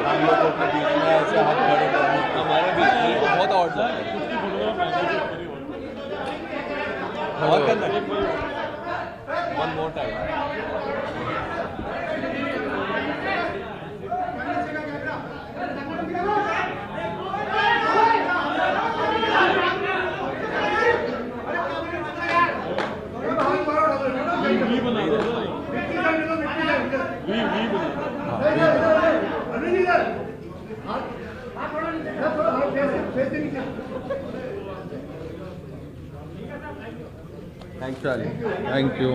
हम लोगों के बीच में ऐसे हाथ खड़े करने की हमारे बीच में बहुत आउट है। और करना है। One more time. Thank you.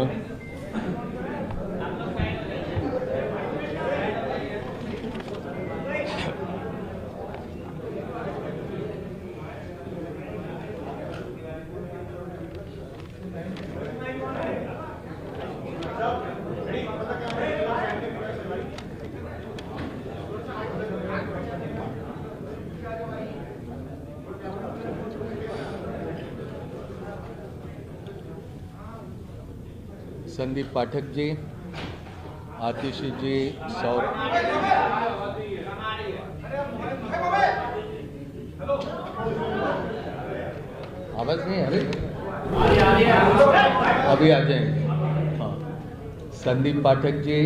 Sandeep Pathak ji, Atishi ji, आवाज नहीं आ रही, अभी आ जाएंगे। हाँ, संदीप पाठक जी,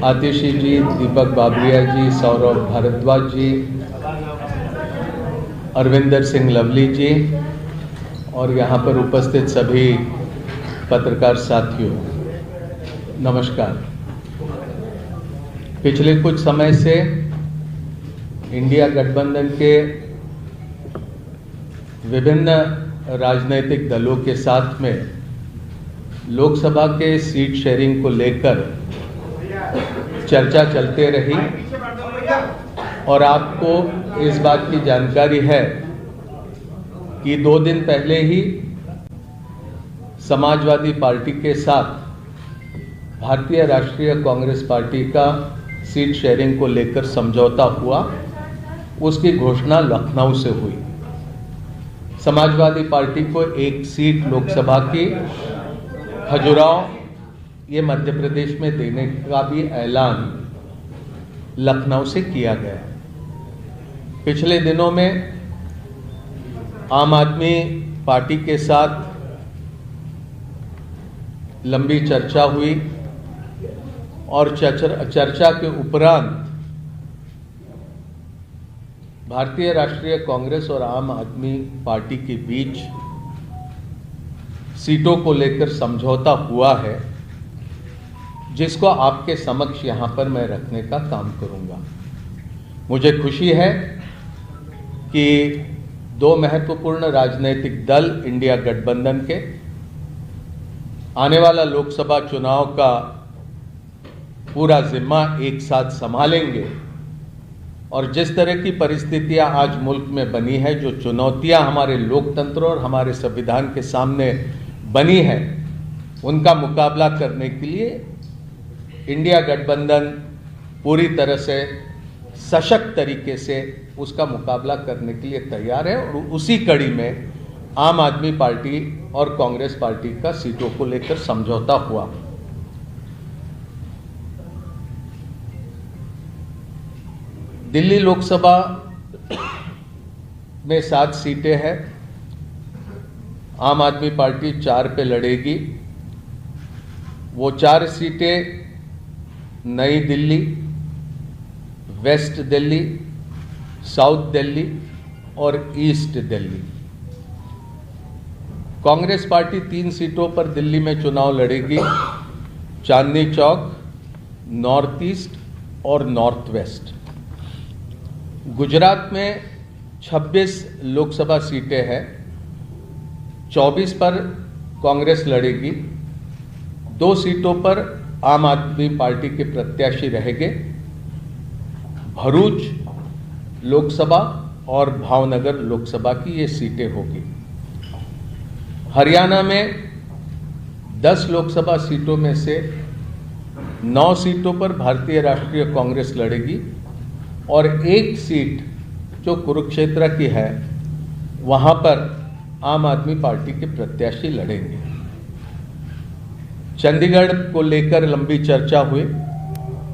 आतिशी जी, दीपक बाबरिया जी, सौरभ भारद्वाज जी, अरविंदर सिंह लवली जी और यहाँ पर उपस्थित सभी पत्रकार साथियों, नमस्कार। पिछले कुछ समय से इंडिया गठबंधन के विभिन्न राजनीतिक दलों के साथ में लोकसभा के सीट शेयरिंग को लेकर चर्चा चलते रही और आपको इस बात की जानकारी है कि 2 दिन पहले ही समाजवादी पार्टी के साथ भारतीय राष्ट्रीय कांग्रेस पार्टी का सीट शेयरिंग को लेकर समझौता हुआ। उसकी घोषणा लखनऊ से हुई। समाजवादी पार्टी को 1 सीट लोकसभा की खजुराहो, ये मध्य प्रदेश में देने का भी ऐलान लखनऊ से किया गया। पिछले दिनों में आम आदमी पार्टी के साथ लंबी चर्चा हुई और चर्चा के उपरांत भारतीय राष्ट्रीय कांग्रेस और आम आदमी पार्टी के बीच सीटों को लेकर समझौता हुआ है, जिसको आपके समक्ष यहां पर मैं रखने का काम करूंगा। मुझे खुशी है कि 2 महत्वपूर्ण राजनीतिक दल इंडिया गठबंधन के आने वाला लोकसभा चुनाव का पूरा जिम्मा एक साथ संभालेंगे और जिस तरह की परिस्थितियां आज मुल्क में बनी है, जो चुनौतियां हमारे लोकतंत्र और हमारे संविधान के सामने बनी है, उनका मुकाबला करने के लिए इंडिया गठबंधन पूरी तरह से सशक्त तरीके से उसका मुकाबला करने के लिए तैयार है। और उसी कड़ी में आम आदमी पार्टी और कांग्रेस पार्टी का सीटों को लेकर समझौता हुआ। दिल्ली लोकसभा में 7 सीटें हैं। आम आदमी पार्टी 4 पे लड़ेगी। वो 4 सीटें नई दिल्ली, वेस्ट दिल्ली, साउथ दिल्ली और ईस्ट दिल्ली। कांग्रेस पार्टी 3 सीटों पर दिल्ली में चुनाव लड़ेगी, चांदनी चौक, नॉर्थ ईस्ट और नॉर्थ वेस्ट। गुजरात में 26 लोकसभा सीटें हैं, 24 पर कांग्रेस लड़ेगी, 2 सीटों पर आम आदमी पार्टी के प्रत्याशी रहेंगे। भरूच लोकसभा और भावनगर लोकसभा की ये सीटें होगी। हरियाणा में 10 लोकसभा सीटों में से 9 सीटों पर भारतीय राष्ट्रीय कांग्रेस लड़ेगी और 1 सीट जो कुरुक्षेत्र की है वहां पर आम आदमी पार्टी के प्रत्याशी लड़ेंगे। चंडीगढ़ को लेकर लंबी चर्चा हुई।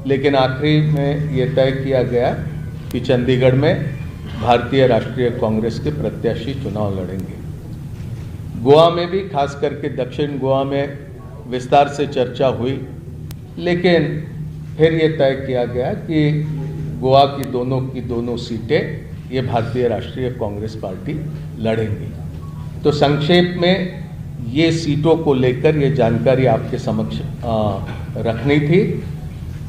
लेकिन आखिरी में ये तय किया गया कि चंडीगढ़ में भारतीय राष्ट्रीय कांग्रेस के प्रत्याशी चुनाव लड़ेंगे। गोवा में भी, खास करके दक्षिण गोवा में विस्तार से चर्चा हुई, लेकिन फिर ये तय किया गया कि गोवा की दोनों सीटें ये भारतीय राष्ट्रीय कांग्रेस पार्टी लड़ेंगी। तो संक्षेप में ये सीटों को लेकर ये जानकारी आपके समक्ष रखनी थी।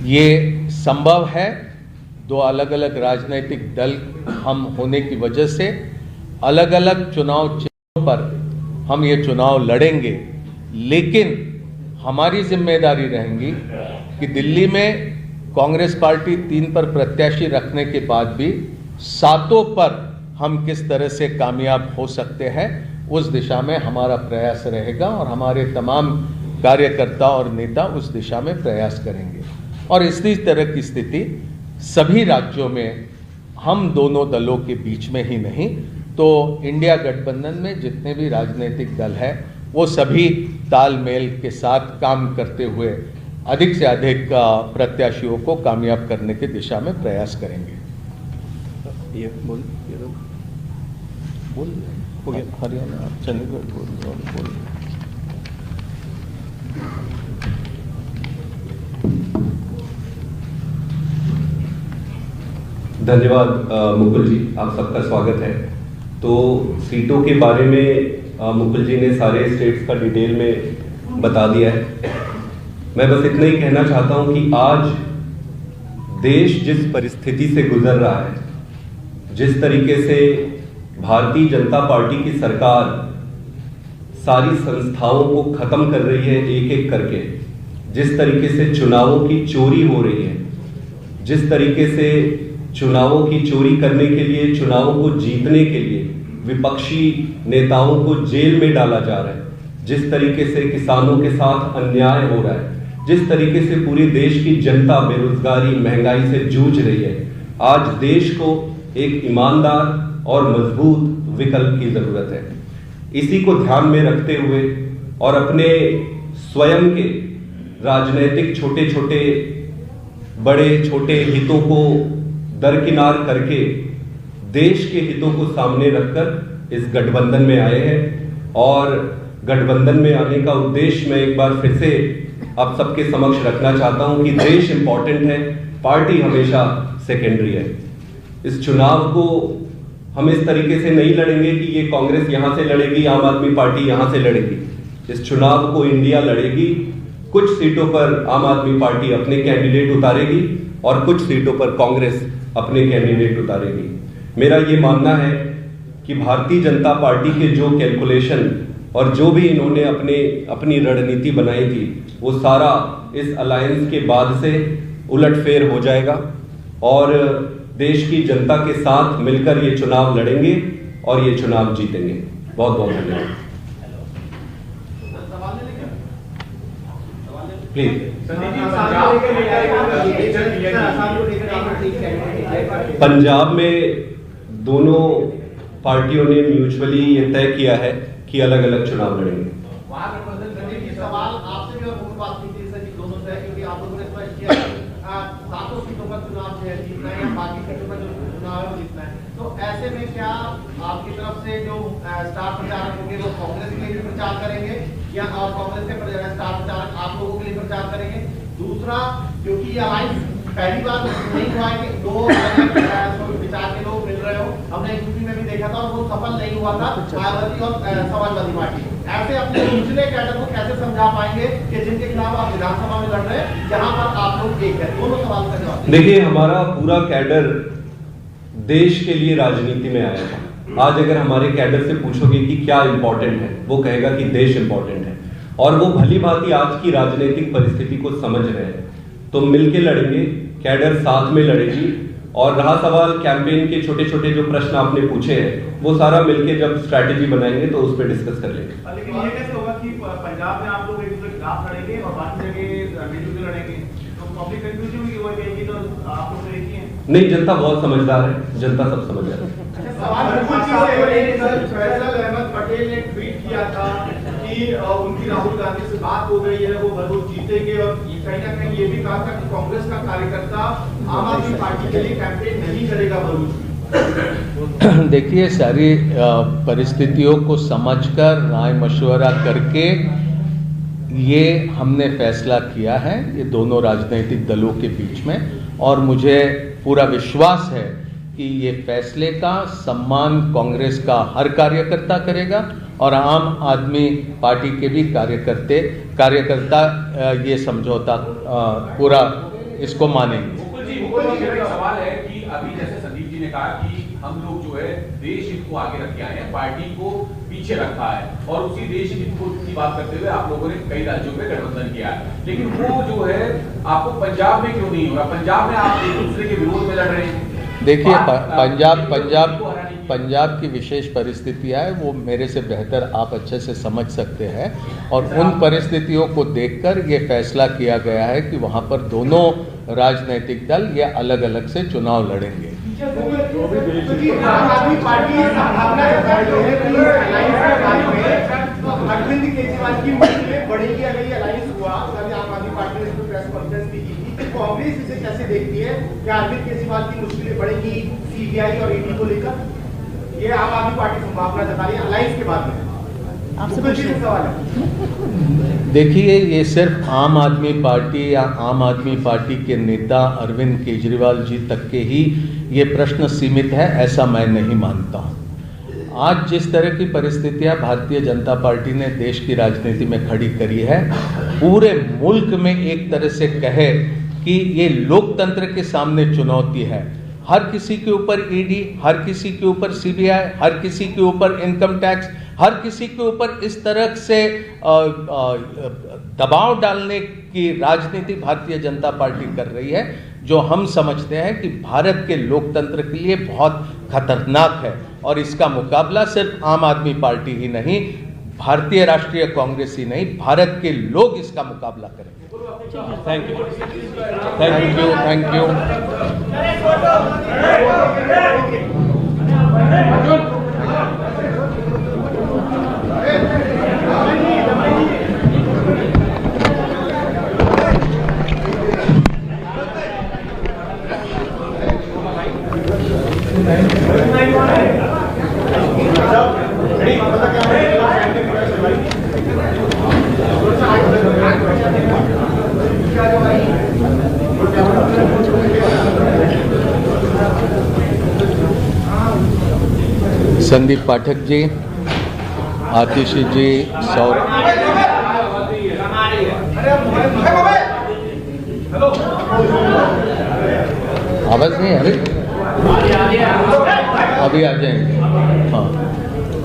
ये संभव है, दो अलग अलग राजनीतिक दल हम होने की वजह से अलग अलग चुनाव चिन्हों पर हम ये चुनाव लड़ेंगे, लेकिन हमारी जिम्मेदारी रहेगी कि दिल्ली में कांग्रेस पार्टी 3 पर प्रत्याशी रखने के बाद भी 7 पर हम किस तरह से कामयाब हो सकते हैं, उस दिशा में हमारा प्रयास रहेगा और हमारे तमाम कार्यकर्ता और नेता उस दिशा में प्रयास करेंगे। और इसी तरह की स्थिति सभी राज्यों में हम दोनों दलों के बीच में ही नहीं, तो इंडिया गठबंधन में जितने भी राजनीतिक दल हैं वो सभी तालमेल के साथ काम करते हुए अधिक से अधिक प्रत्याशियों को कामयाब करने की दिशा में प्रयास करेंगे। ये बोल हो गया। हरियाणा, चंडीगढ़ बोल। धन्यवाद मुकुल जी, आप सबका स्वागत है। तो सीटों के बारे में मुकुल जी ने सारे स्टेट्स का डिटेल में बता दिया है। मैं बस इतना ही कहना चाहता हूं कि आज देश जिस परिस्थिति से गुजर रहा है, जिस तरीके से भारतीय जनता पार्टी की सरकार सारी संस्थाओं को खत्म कर रही है एक एक करके, जिस तरीके से चुनावों की चोरी हो रही है, जिस तरीके से चुनावों की चोरी करने के लिए, चुनावों को जीतने के लिए विपक्षी नेताओं को जेल में डाला जा रहा है, जिस तरीके से किसानों के साथ अन्याय हो रहा है, जिस तरीके से पूरी देश की जनता बेरोजगारी, महंगाई से जूझ रही है, आज देश को एक ईमानदार और मजबूत विकल्प की जरूरत है। इसी को ध्यान में रखते हुए और अपने स्वयं के राजनीतिक छोटे छोटे बड़े छोटे हितों को दरकिनार करके देश के हितों को सामने रखकर इस गठबंधन में आए हैं। और गठबंधन में आने का उद्देश्य मैं एक बार फिर से आप सबके समक्ष रखना चाहता हूं कि देश इंपॉर्टेंट है, पार्टी हमेशा सेकेंडरी है। इस चुनाव को हम इस तरीके से नहीं लड़ेंगे कि ये कांग्रेस यहां से लड़ेगी, आम आदमी पार्टी यहां से लड़ेगी। इस चुनाव को इंडिया लड़ेगी। कुछ सीटों पर आम आदमी पार्टी अपने कैंडिडेट उतारेगी और कुछ सीटों पर कांग्रेस अपने कैंडिडेट उतारेगी। मेरा ये मानना है कि भारतीय जनता पार्टी के जो कैलकुलेशन और जो भी इन्होंने अपनी रणनीति बनाई थी, वो सारा इस अलायंस के बाद से उलटफेर हो जाएगा और देश की जनता के साथ मिलकर ये चुनाव लड़ेंगे और ये चुनाव जीतेंगे। बहुत बहुत धन्यवाद। प्लीज। पंजाब में दोनों पार्टियों ने म्यूचुअली ये तय किया है कि अलग अलग चुनाव लड़ेंगे। सवाल आपसे भी और बात की थी सर दोनों से, क्योंकि आप लोगों ने स्पष्ट किया 7 सीटों पर चुनाव जीतना है या बाकी सीटों पर जो चुनाव है वो जीतना है। तो ऐसे में क्या आपकी तरफ से जो स्टार प्रचारक होंगे वो कांग्रेस के लिए भी प्रचार करेंगे या और कांग्रेस के स्टार प्रचारक आप लोगों के लिए प्रचार करेंगे? दूसरा, क्योंकि ये अलायंस पहली बार नहीं हुआ है कि 2 विचार के लोग मिल रहे हो, हमने यूपी में भी देखा था और वो सफल नहीं हुआ था, मायावती और समाजवादी पार्टी। ऐसे अपने दूसरे कैडर को कैसे समझा पाएंगे कि जिनके खिलाफ आप विधानसभा में लड़ रहे हैं, जहां पर आप लोग एक है? दोनों सवाल का जवाब। देखिए, हमारा पूरा कैडर देश के लिए राजनीति में आया था। आज अगर हमारे कैडर से पूछोगे कि क्या इंपॉर्टेंट है, वो कहेगा कि देश इंपॉर्टेंट है और वो भली भांति आज की राजनीतिक परिस्थिति को समझ रहे हैं। तो मिलके लड़ेंगे, कैडर साथ में लड़ेगी। और रहा सवाल कैंपेन के छोटे छोटे जो प्रश्न आपने पूछे हैं, वो सारा मिलके जब स्ट्रैटेजी बनाएंगे तो उस पर डिस्कस कर लेंगे। लेकिन ये कैसे होगा कि पंजाब में आप लोग एक दूसरे के खिलाफ लड़ेंगे और बाकी जगह मिलजुल के लड़ेंगे? तो पब्लिक कंफ्यूजन होगी, वो कहेगी तो आप लोग एक ही हैं। नहीं, जनता बहुत समझदार है, जनता सब समझ रहा है। फैसल अहमद पटेल ने ट्वीट किया था कि कि उनकी राहुल गांधी से बात हो गई है, वो भरूच जीतेंगे, और कहीं ना कहीं ये भी कहा था कि कांग्रेस का कार्यकर्ता आम आदमी पार्टी के लिए कैंपेन नहीं करेगा भरूच। देखिए, सारी परिस्थितियों को समझकर राय मशवरा करके ये हमने फैसला किया है, ये दोनों राजनीतिक दलों के बीच में, और मुझे पूरा विश्वास है कि ये फैसले का सम्मान कांग्रेस का हर कार्यकर्ता करेगा और आम आदमी पार्टी के भी कार्यकर्ता ये समझौता पूरा इसको मानेंगे। मुकुल जी, मेरा सवाल है कि अभी जैसे संदीप जी ने कहा कि हम लोग जो है देश हित को आगे रख के आए हैं, पार्टी को पीछे रखा है, और उसी देश हित की बात करते हुए आप लोगों ने कई राज्यों में गठबंधन किया है, लेकिन वो जो है आपको पंजाब में क्यों नहीं हो रहा? पंजाब में आप एक दूसरे के विरोध में लड़ रहे हैं। देखिए, पंजाब की विशेष परिस्थितियाँ है, वो मेरे से बेहतर आप अच्छे से समझ सकते हैं, और उन परिस्थितियों को देखकर ये फैसला किया गया है कि वहाँ पर दोनों राजनीतिक दल ये अलग अलग से चुनाव लड़ेंगे। आम आदमी पार्टी अरविंद केजरीवाल की मुश्किलें बढ़ेगी अगर ये अलायंस हुआ। आम आदमी पार्टी ने प्रेस कॉन्फ्रेंस भी की थी, कांग्रेस इसे कैसे देखती है? क्या अरविंद केजरीवाल की मुश्किलें बढ़ेगी सीबीआई और ईडी को लेकर? ये आम आदमी पार्टी संभावना जता रही है अलायंस के बाद में। आपसे सवाल है। देखिए, ये सिर्फ आम आदमी पार्टी या आम आदमी पार्टी के नेता अरविंद केजरीवाल जी तक के ही ये प्रश्न सीमित है, ऐसा मैं नहीं मानता हूँ। आज जिस तरह की परिस्थितियाँ भारतीय जनता पार्टी ने देश की राजनीति में खड़ी करी है, पूरे मुल्क में एक तरह से कहे कि ये लोकतंत्र के सामने चुनौती है। हर किसी के ऊपर ईडी, हर किसी के ऊपर सीबीआई, हर किसी के ऊपर इनकम टैक्स, हर किसी के ऊपर इस तरह से दबाव डालने की राजनीति भारतीय जनता पार्टी कर रही है, जो हम समझते हैं कि भारत के लोकतंत्र के लिए बहुत खतरनाक है। और इसका मुकाबला सिर्फ आम आदमी पार्टी ही नहीं, भारतीय राष्ट्रीय कांग्रेस ही नहीं, भारत के लोग इसका मुकाबला करेंगे। Thank you. Thank you. Sandeep Pathak ji, Atishi ji, Saurabh, आवाज नहीं आ रही, अभी आ जाएंगे। हाँ,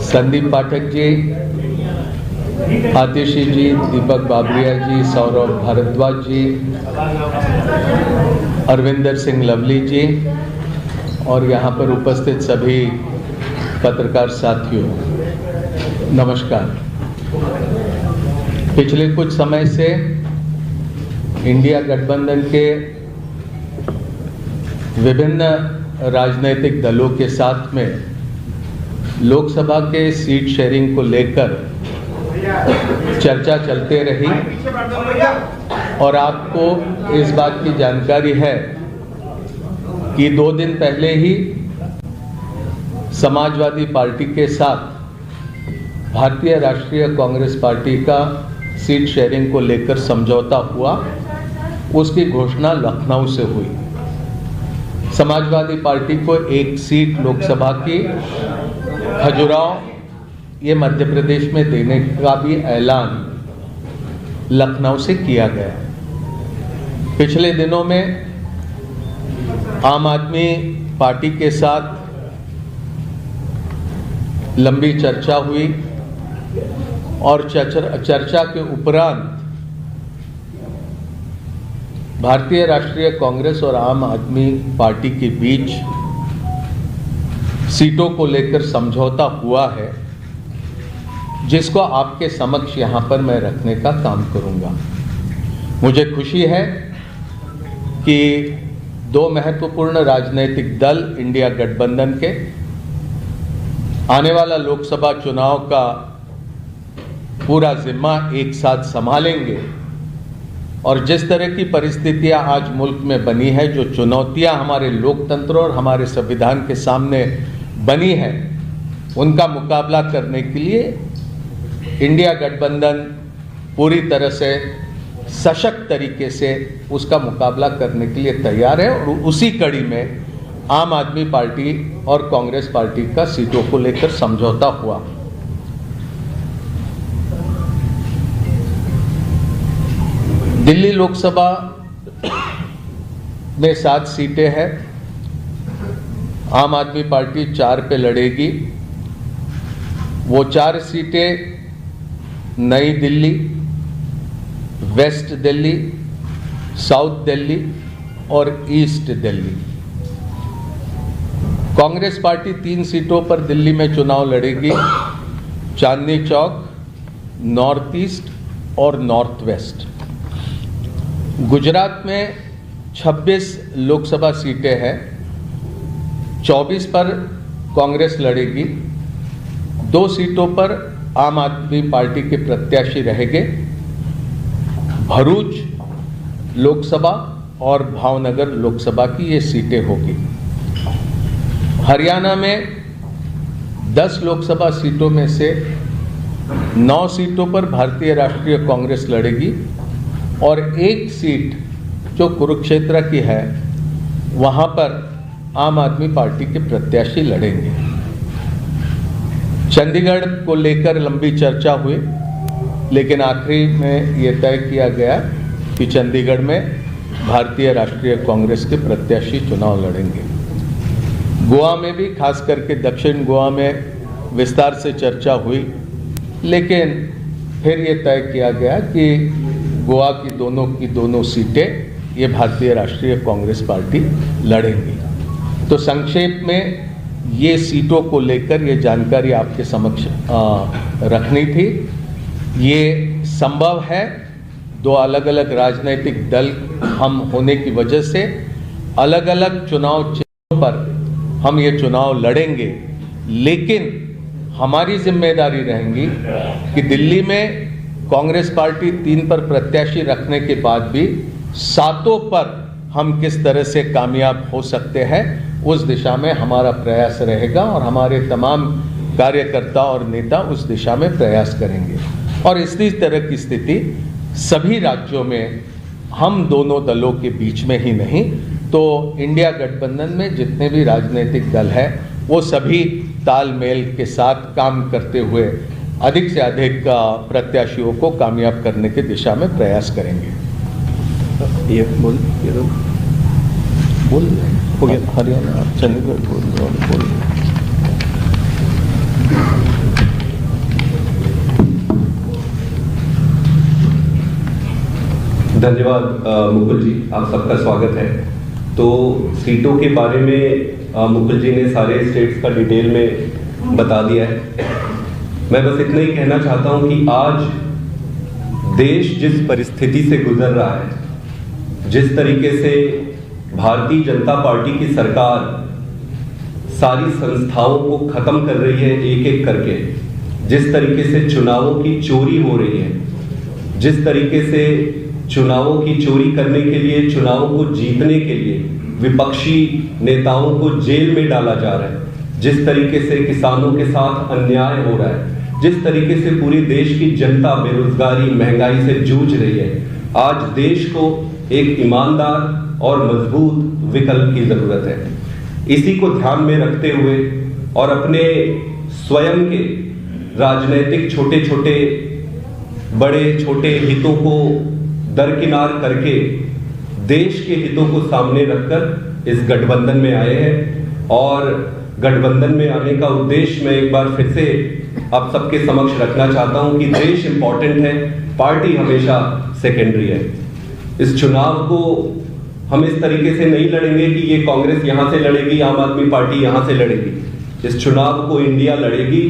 संदीप पाठक जी, आतिशी जी, दीपक बाबरिया जी, सौरभ भारद्वाज जी, अरविंदर सिंह लवली जी, और यहाँ पर उपस्थित सभी पत्रकार साथियों, नमस्कार। पिछले कुछ समय से इंडिया गठबंधन के विभिन्न राजनीतिक दलों के साथ में लोकसभा के सीट शेयरिंग को लेकर चर्चा चलते रही, और आपको इस बात की जानकारी है कि 2 दिन पहले ही समाजवादी पार्टी के साथ भारतीय राष्ट्रीय कांग्रेस पार्टी का सीट शेयरिंग को लेकर समझौता हुआ। उसकी घोषणा लखनऊ से हुई। समाजवादी पार्टी को 1 सीट लोकसभा की खजुराहो, ये मध्य प्रदेश में देने का भी ऐलान लखनऊ से किया गया। पिछले दिनों में आम आदमी पार्टी के साथ लंबी चर्चा हुई, और चर्चा के उपरांत भारतीय राष्ट्रीय कांग्रेस और आम आदमी पार्टी के बीच सीटों को लेकर समझौता हुआ है, जिसको आपके समक्ष यहाँ पर मैं रखने का काम करूँगा। मुझे खुशी है कि 2 महत्वपूर्ण राजनीतिक दल इंडिया गठबंधन के आने वाला लोकसभा चुनाव का पूरा जिम्मा एक साथ संभालेंगे और जिस तरह की परिस्थितियां आज मुल्क में बनी है, जो चुनौतियां हमारे लोकतंत्र और हमारे संविधान के सामने बनी है, उनका मुकाबला करने के लिए इंडिया गठबंधन पूरी तरह से सशक्त तरीके से उसका मुकाबला करने के लिए तैयार है। और उसी कड़ी में आम आदमी पार्टी और कांग्रेस पार्टी का सीटों को लेकर समझौता हुआ। दिल्ली लोकसभा में 7 सीटें हैं। आम आदमी पार्टी 4 पे लड़ेगी। वो 4 सीटें नई दिल्ली, वेस्ट दिल्ली, साउथ दिल्ली और ईस्ट दिल्ली। कांग्रेस पार्टी 3 सीटों पर दिल्ली में चुनाव लड़ेगी, चांदनी चौक, नॉर्थ ईस्ट और नॉर्थ वेस्ट। गुजरात में 26 लोकसभा सीटें हैं, 24 पर कांग्रेस लड़ेगी, 2 सीटों पर आम आदमी पार्टी के प्रत्याशी रहेंगे। भरूच लोकसभा और भावनगर लोकसभा की ये सीटें होगी। हरियाणा में 10 लोकसभा सीटों में से 9 सीटों पर भारतीय राष्ट्रीय कांग्रेस लड़ेगी और 1 सीट जो कुरुक्षेत्र की है वहां पर आम आदमी पार्टी के प्रत्याशी लड़ेंगे। चंडीगढ़ को लेकर लंबी चर्चा हुई, लेकिन आखिरी में ये तय किया गया कि चंडीगढ़ में भारतीय राष्ट्रीय कांग्रेस के प्रत्याशी चुनाव लड़ेंगे। गोवा में भी, खास करके दक्षिण गोवा में विस्तार से चर्चा हुई, लेकिन फिर ये तय किया गया कि गोवा की दोनों सीटें ये भारतीय राष्ट्रीय कांग्रेस पार्टी लड़ेंगी। तो संक्षेप में ये सीटों को लेकर ये जानकारी आपके समक्ष रखनी थी। ये संभव है, 2 अलग अलग राजनीतिक दल हम होने की वजह से अलग अलग चुनाव चिन्हों पर हम ये चुनाव लड़ेंगे, लेकिन हमारी जिम्मेदारी रहेगी कि दिल्ली में कांग्रेस पार्टी 3 पर प्रत्याशी रखने के बाद भी 7 पर हम किस तरह से कामयाब हो सकते हैं, उस दिशा में हमारा प्रयास रहेगा और हमारे तमाम कार्यकर्ता और नेता उस दिशा में प्रयास करेंगे। और इसी तरह की स्थिति सभी राज्यों में हम दोनों दलों के बीच में ही नहीं, तो इंडिया गठबंधन में जितने भी राजनीतिक दल हैं वो सभी तालमेल के साथ काम करते हुए अधिक से अधिक प्रत्याशियों को कामयाब करने की दिशा में प्रयास करेंगे। ये बोल हो गया। हरियाणा, चंडीगढ़ बोल। धन्यवाद मुकुल जी, आप सबका स्वागत है। तो सीटों के बारे में मुकुल जी ने सारे स्टेट्स का डिटेल में बता दिया है। मैं बस इतना ही कहना चाहता हूं कि आज देश जिस परिस्थिति से गुजर रहा है, जिस तरीके से भारतीय जनता पार्टी की सरकार सारी संस्थाओं को खत्म कर रही है एक एक करके, जिस तरीके से चुनावों की चोरी हो रही है, जिस तरीके से चुनावों की चोरी करने के लिए, चुनावों को जीतने के लिए विपक्षी नेताओं को जेल में डाला जा रहा है, जिस तरीके से किसानों के साथ अन्याय हो रहा है, जिस तरीके से पूरी देश की जनता बेरोजगारी, महंगाई से जूझ रही है, आज देश को एक ईमानदार और मजबूत विकल्प की जरूरत है। इसी को ध्यान में रखते हुए और अपने स्वयं के राजनीतिक छोटे छोटे बड़े छोटे हितों को दरकिनार करके देश के हितों को सामने रखकर इस गठबंधन में आए हैं। और गठबंधन में आने का उद्देश्य मैं एक बार फिर से आप सबके समक्ष रखना चाहता हूं कि देश इंपॉर्टेंट है, पार्टी हमेशा सेकेंडरी है। इस चुनाव को हम इस तरीके से नहीं लड़ेंगे कि ये कांग्रेस यहां से लड़ेगी, आम आदमी पार्टी यहां से लड़ेगी। इस चुनाव को इंडिया लड़ेगी।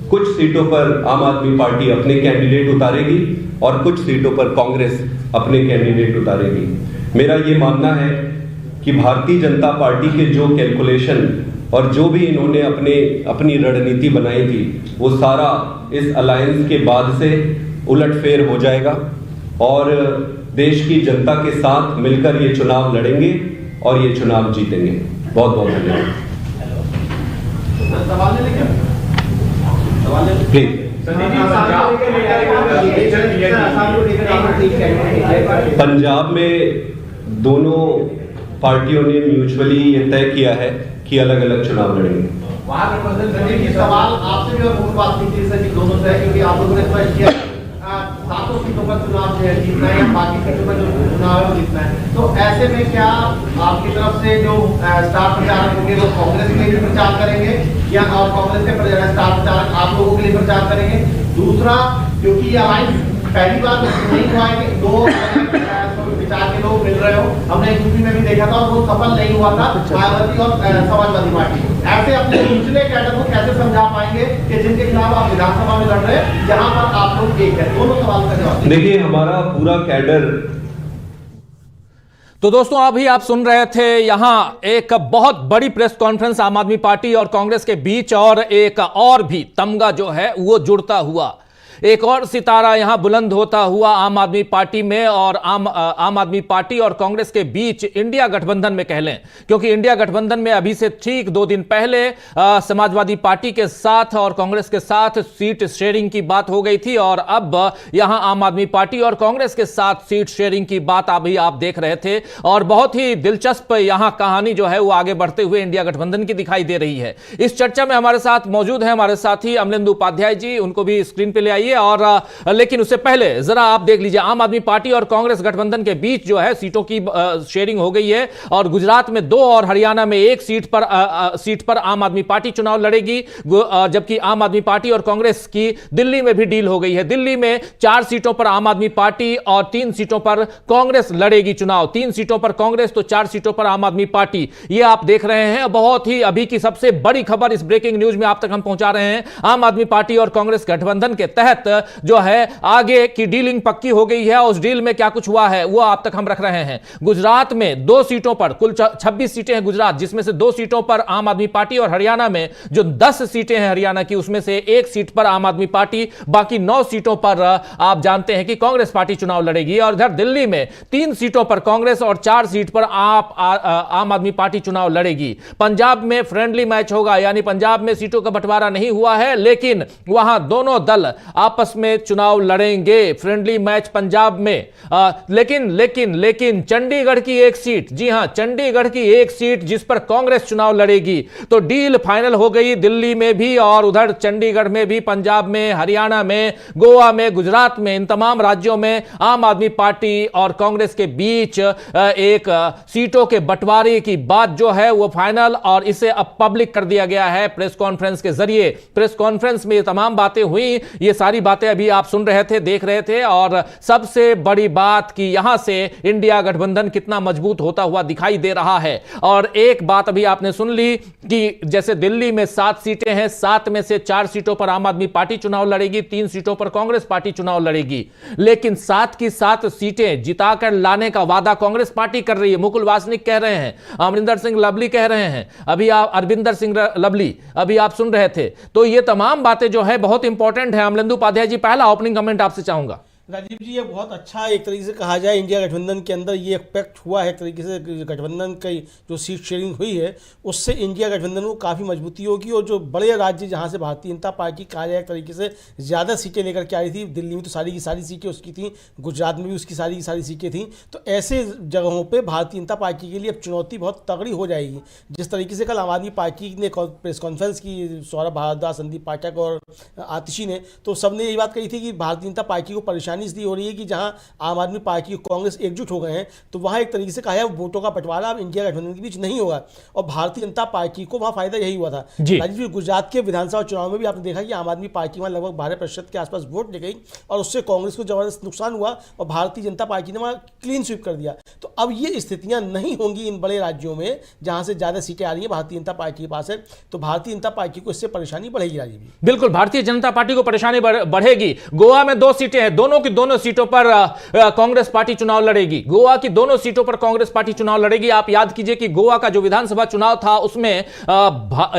कुछ सीटों पर आम आदमी पार्टी अपने कैंडिडेट उतारेगी और कुछ सीटों पर कांग्रेस अपने कैंडिडेट उतारेगी। मेरा ये मानना है कि भारतीय जनता पार्टी के जो कैलकुलेशन और जो भी इन्होंने अपनी रणनीति बनाई थी, वो सारा इस अलायंस के बाद से उलटफेर हो जाएगा और देश की जनता के साथ मिलकर ये चुनाव लड़ेंगे और ये चुनाव जीतेंगे। बहुत बहुत धन्यवाद। प्लीज। पंजाब में दोनों पार्टियों ने म्यूचुअली ये तय किया है कि अलग अलग चुनाव लड़ेंगे। सवाल आपसे भी मुख्य बात की थी सर, दोनों से, क्योंकि आप लोगों ने स्पष्ट किया 700 सीटों का चुनाव जो है जीतना है या बाकी सीटों का जो चुनाव है वो जीतना है। तो ऐसे में क्या आपकी तरफ से जो स्टार प्रचारक होंगे वो कांग्रेस के लिए भी प्रचार करेंगे या और कांग्रेस के स्टार प्रचारक आप लोगों के लिए प्रचार करेंगे? दूसरा, क्योंकि ये अलायंस पहली बार नहीं हुआ है कि दो विचार के लोग मिल रहे हो, हमने यूपी में भी देखा था और वो सफल नहीं हुआ था, मायावती और समाजवादी पार्टी। ऐसे अपने निचले कैडर को कैसे समझा पाएंगे कि जिनके खिलाफ आप विधानसभा में लड़ रहे हैं, जहां पर आप लोग एक है? दोनों सवाल का जवाब देखिए, हमारा पूरा कैडर। तो दोस्तों, अभी आप सुन रहे थे यहां एक बहुत बड़ी प्रेस कॉन्फ्रेंस आम आदमी पार्टी और कांग्रेस के बीच, और एक और भी तमगा जो है वो जुड़ता हुआ, एक और सितारा यहां बुलंद होता हुआ आम आदमी पार्टी में और आम आदमी पार्टी और कांग्रेस के बीच इंडिया गठबंधन में कह लें, क्योंकि इंडिया गठबंधन में अभी से ठीक 2 दिन पहले समाजवादी पार्टी के साथ और कांग्रेस के साथ सीट शेयरिंग की बात हो गई थी, और अब यहां आम आदमी पार्टी और कांग्रेस के साथ सीट शेयरिंग की बात अभी आप देख रहे थे। और बहुत ही दिलचस्प यहां कहानी जो है वो आगे बढ़ते हुए इंडिया गठबंधन की दिखाई दे रही है। इस चर्चा में हमारे साथ मौजूद है हमारे साथी अमलेंदु उपाध्याय जी, उनको भी स्क्रीन पे ले आइए। और लेकिन उससे पहले जरा आप देख लीजिए, आम आदमी पार्टी और कांग्रेस गठबंधन के बीच जो है सीटों की शेयरिंग हो गई है, और गुजरात में 2 और हरियाणा में 1 सीट पर आम आदमी पार्टी चुनाव लड़ेगी, जबकि आम आदमी पार्टी और कांग्रेस की दिल्ली में भी डील हो गई है। दिल्ली में 4 सीटों पर आम आदमी पार्टी और 3 सीटों पर कांग्रेस लड़ेगी चुनाव। 3 सीटों पर कांग्रेस तो 4 सीटों पर आम आदमी पार्टी। ये आप देख रहे हैं बहुत ही अभी की सबसे बड़ी खबर, इस ब्रेकिंग न्यूज में आप तक हम पहुंचा रहे हैं। आम आदमी पार्टी और कांग्रेस गठबंधन के तहत जो है आगे की डीलिंग पक्की हो गई है, उस डील में क्या कुछ हुआ है वो आप तक हम रख रहे हैं। गुजरात में 2 सीटों पर, कुल 26 सीटें हैं गुजरात, जिसमें से 2 सीटों पर आम आदमी पार्टी, और हरियाणा में जो 10 सीटें हैं हरियाणा की, उसमें से 1 सीट पर आम आदमी पार्टी, बाकी 9 सीटों पर आप जानते हैं कि कांग्रेस पार्टी चुनाव लड़ेगी। और इधर दिल्ली में 3 सीटों पर कांग्रेस और 4 सीट पर आम आदमी पार्टी चुनाव लड़ेगी। पंजाब में फ्रेंडली मैच होगा, यानी पंजाब में सीटों का बंटवारा नहीं हुआ है, लेकिन वहां दोनों दल आपस में चुनाव लड़ेंगे। फ्रेंडली मैच पंजाब में, लेकिन चंडीगढ़ की 1 सीट, जी हां, चंडीगढ़ की 1 सीट जिस पर कांग्रेस चुनाव लड़ेगी, तो डील फाइनल हो गई दिल्ली में भी और उधर चंडीगढ़ में भी, पंजाब में, हरियाणा में, गोवा में, गुजरात में, इन तमाम राज्यों में आम आदमी पार्टी और कांग्रेस के बीच एक सीटों के बंटवारे की बात जो है वो फाइनल, और इसे अब पब्लिक कर दिया गया है प्रेस कॉन्फ्रेंस के जरिए। प्रेस कॉन्फ्रेंस में ये तमाम बातें हुई, ये सारी बातें अभी आप सुन रहे थे, देख रहे थे। और सबसे बड़ी बात कि यहां से इंडिया गठबंधन कितना मजबूत होता हुआ दिखाई दे रहा है। और एक बात अभी आपने सुन ली कि जैसे दिल्ली में 7 सीटें हैं, 7 में से 4 सीटों पर आम आदमी पार्टी चुनाव लड़ेगी, 3 सीटों पर कांग्रेस पार्टी चुनाव लड़ेगी, लेकिन 7 की 7 सीटें जिताकर लाने का वादा कांग्रेस पार्टी कर रही है। मुकुल वासनिक कह रहे हैं, अमरिंदर सिंह लवली कह रहे हैं, अभी आप अरविंदर सिंह लवली अभी आप सुन रहे थे। तो ये तमाम बातें जो है बहुत इंपॉर्टेंट है। अमलेंदु उपाध्याय जी, पहला ओपनिंग कमेंट आपसे चाहूंगा। राजीव जी, ये बहुत अच्छा एक तरीके से कहा जाए, इंडिया गठबंधन के अंदर ये इम्पैक्ट हुआ है, एक तरीके से गठबंधन की जो सीट शेयरिंग हुई है उससे इंडिया गठबंधन को काफ़ी मजबूती होगी। और जो बड़े राज्य जहाँ से भारतीय जनता पार्टी कहा जाए एक तरीके से ज़्यादा सीटें लेकर के आई थी, दिल्ली में तो सारी की सारी सीटें उसकी थी, गुजरात में भी उसकी सारी की सारी सीटें थी, तो ऐसे जगहों पर भारतीय जनता पार्टी के लिए अब चुनौती बहुत तगड़ी हो जाएगी। जिस तरीके से कल आम आदमी पार्टी ने प्रेस कॉन्फ्रेंस की, सौरभ भारद्वाज, संदीप पाठक और आतिशी ने, तो सबने यही बात कही थी कि भारतीय जनता पार्टी को परेशानी इसलिए हो रही है कि जहां आम आदमी पार्टी और कांग्रेस एकजुट हो गए हैं, तो वहां एक तरीके से कहा है वोटों का बंटवारा अब इंडिया गठबंधन के बीच नहीं होगा, और भारतीय जनता पार्टी को वहां फायदा यही हुआ था। राजीव, गुजरात के विधानसभा चुनाव में भी आपने देखा कि आम आदमी पार्टी वहां लगभग 12% के आसपास वोट ले गई, और उससे कांग्रेस को जबरदस्त नुकसान हुआ, और भारतीय जनता पार्टी ने वहां क्लीन स्वीप कर दिया। तो अब ये स्थितियां नहीं होंगी इन बड़े राज्यों में जहां से ज्यादा सीटें आ रही है भारतीय जनता पार्टी के पास है, तो भारतीय जनता पार्टी को इससे परेशानी बढ़ेगी। राजीव, बिल्कुल भारतीय जनता पार्टी को परेशानी बढ़ेगी। गोवा में 2 सीटें हैं, दोनों की दोनों सीटों पर कांग्रेस पार्टी चुनाव लड़ेगी, गोवा की दोनों सीटों पर कांग्रेस पार्टी चुनाव लड़ेगी। आप याद कीजिए कि गोवा का जो विधानसभा चुनाव था उसमें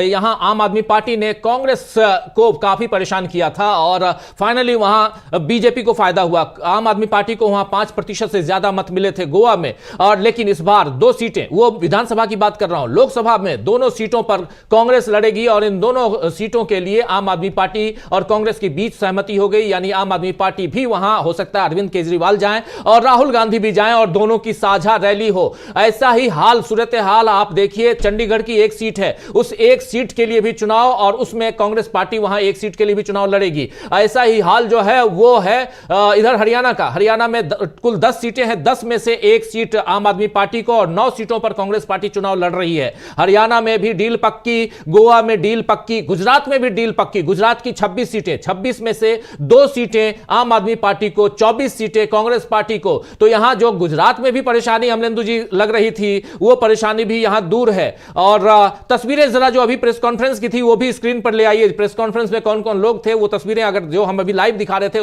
यहां आम आदमी पार्टी ने कांग्रेस को काफी परेशान किया था और फाइनली वहां बीजेपी को फायदा हुआ। आम आदमी पार्टी को वहां 5% से ज्यादा मत मिले थे गोवा में। और लेकिन इस बार 2 सीटें, वो विधानसभा की बात कर रहा हूं, लोकसभा में दोनों सीटों पर कांग्रेस लड़ेगी और इन दोनों सीटों के लिए आम आदमी पार्टी और कांग्रेस के बीच सहमति हो गई। यानी आम आदमी पार्टी भी वहां हो सकता है अरविंद केजरीवाल जाएं और राहुल गांधी भी जाएं और दोनों की साझा रैली हो। ऐसा ही हाल, सूरत हाल आप देखिए, चंडीगढ़ की एक सीट है, उस एक सीट के लिए भी चुनाव और उसमें कांग्रेस पार्टी वहां एक सीट के लिए भी चुनाव लड़ेगी। ऐसा ही हाल जो है वो है इधर हरियाणा का। हरियाणा में कुल 10 सीटें हैं, 10 में से एक सीट आम आदमी पार्टी को और 9 सीटों पर कांग्रेस पार्टी चुनाव लड़ रही है। हरियाणा में भी डील पक्की, गोवा में डील पक्की, गुजरात में भी डील पक्की। गुजरात की 26 सीटें, 26 में से 2 सीटें आम आदमी पार्टी को, 24 सीटें कांग्रेस पार्टी को। तो यहां जो गुजरात में भी परेशानी अमलेंदु जी लग रही थी, वो परेशानी भी यहां दूर है। और तस्वीरें जरा जो अभी प्रेस कॉन्फ्रेंस की थी वो भी स्क्रीन पर ले आइए। प्रेस कॉन्फ्रेंस में कौन कौन लोग थे वो तस्वीरें अगर जो हम अभी लाइव दिखा रहे थे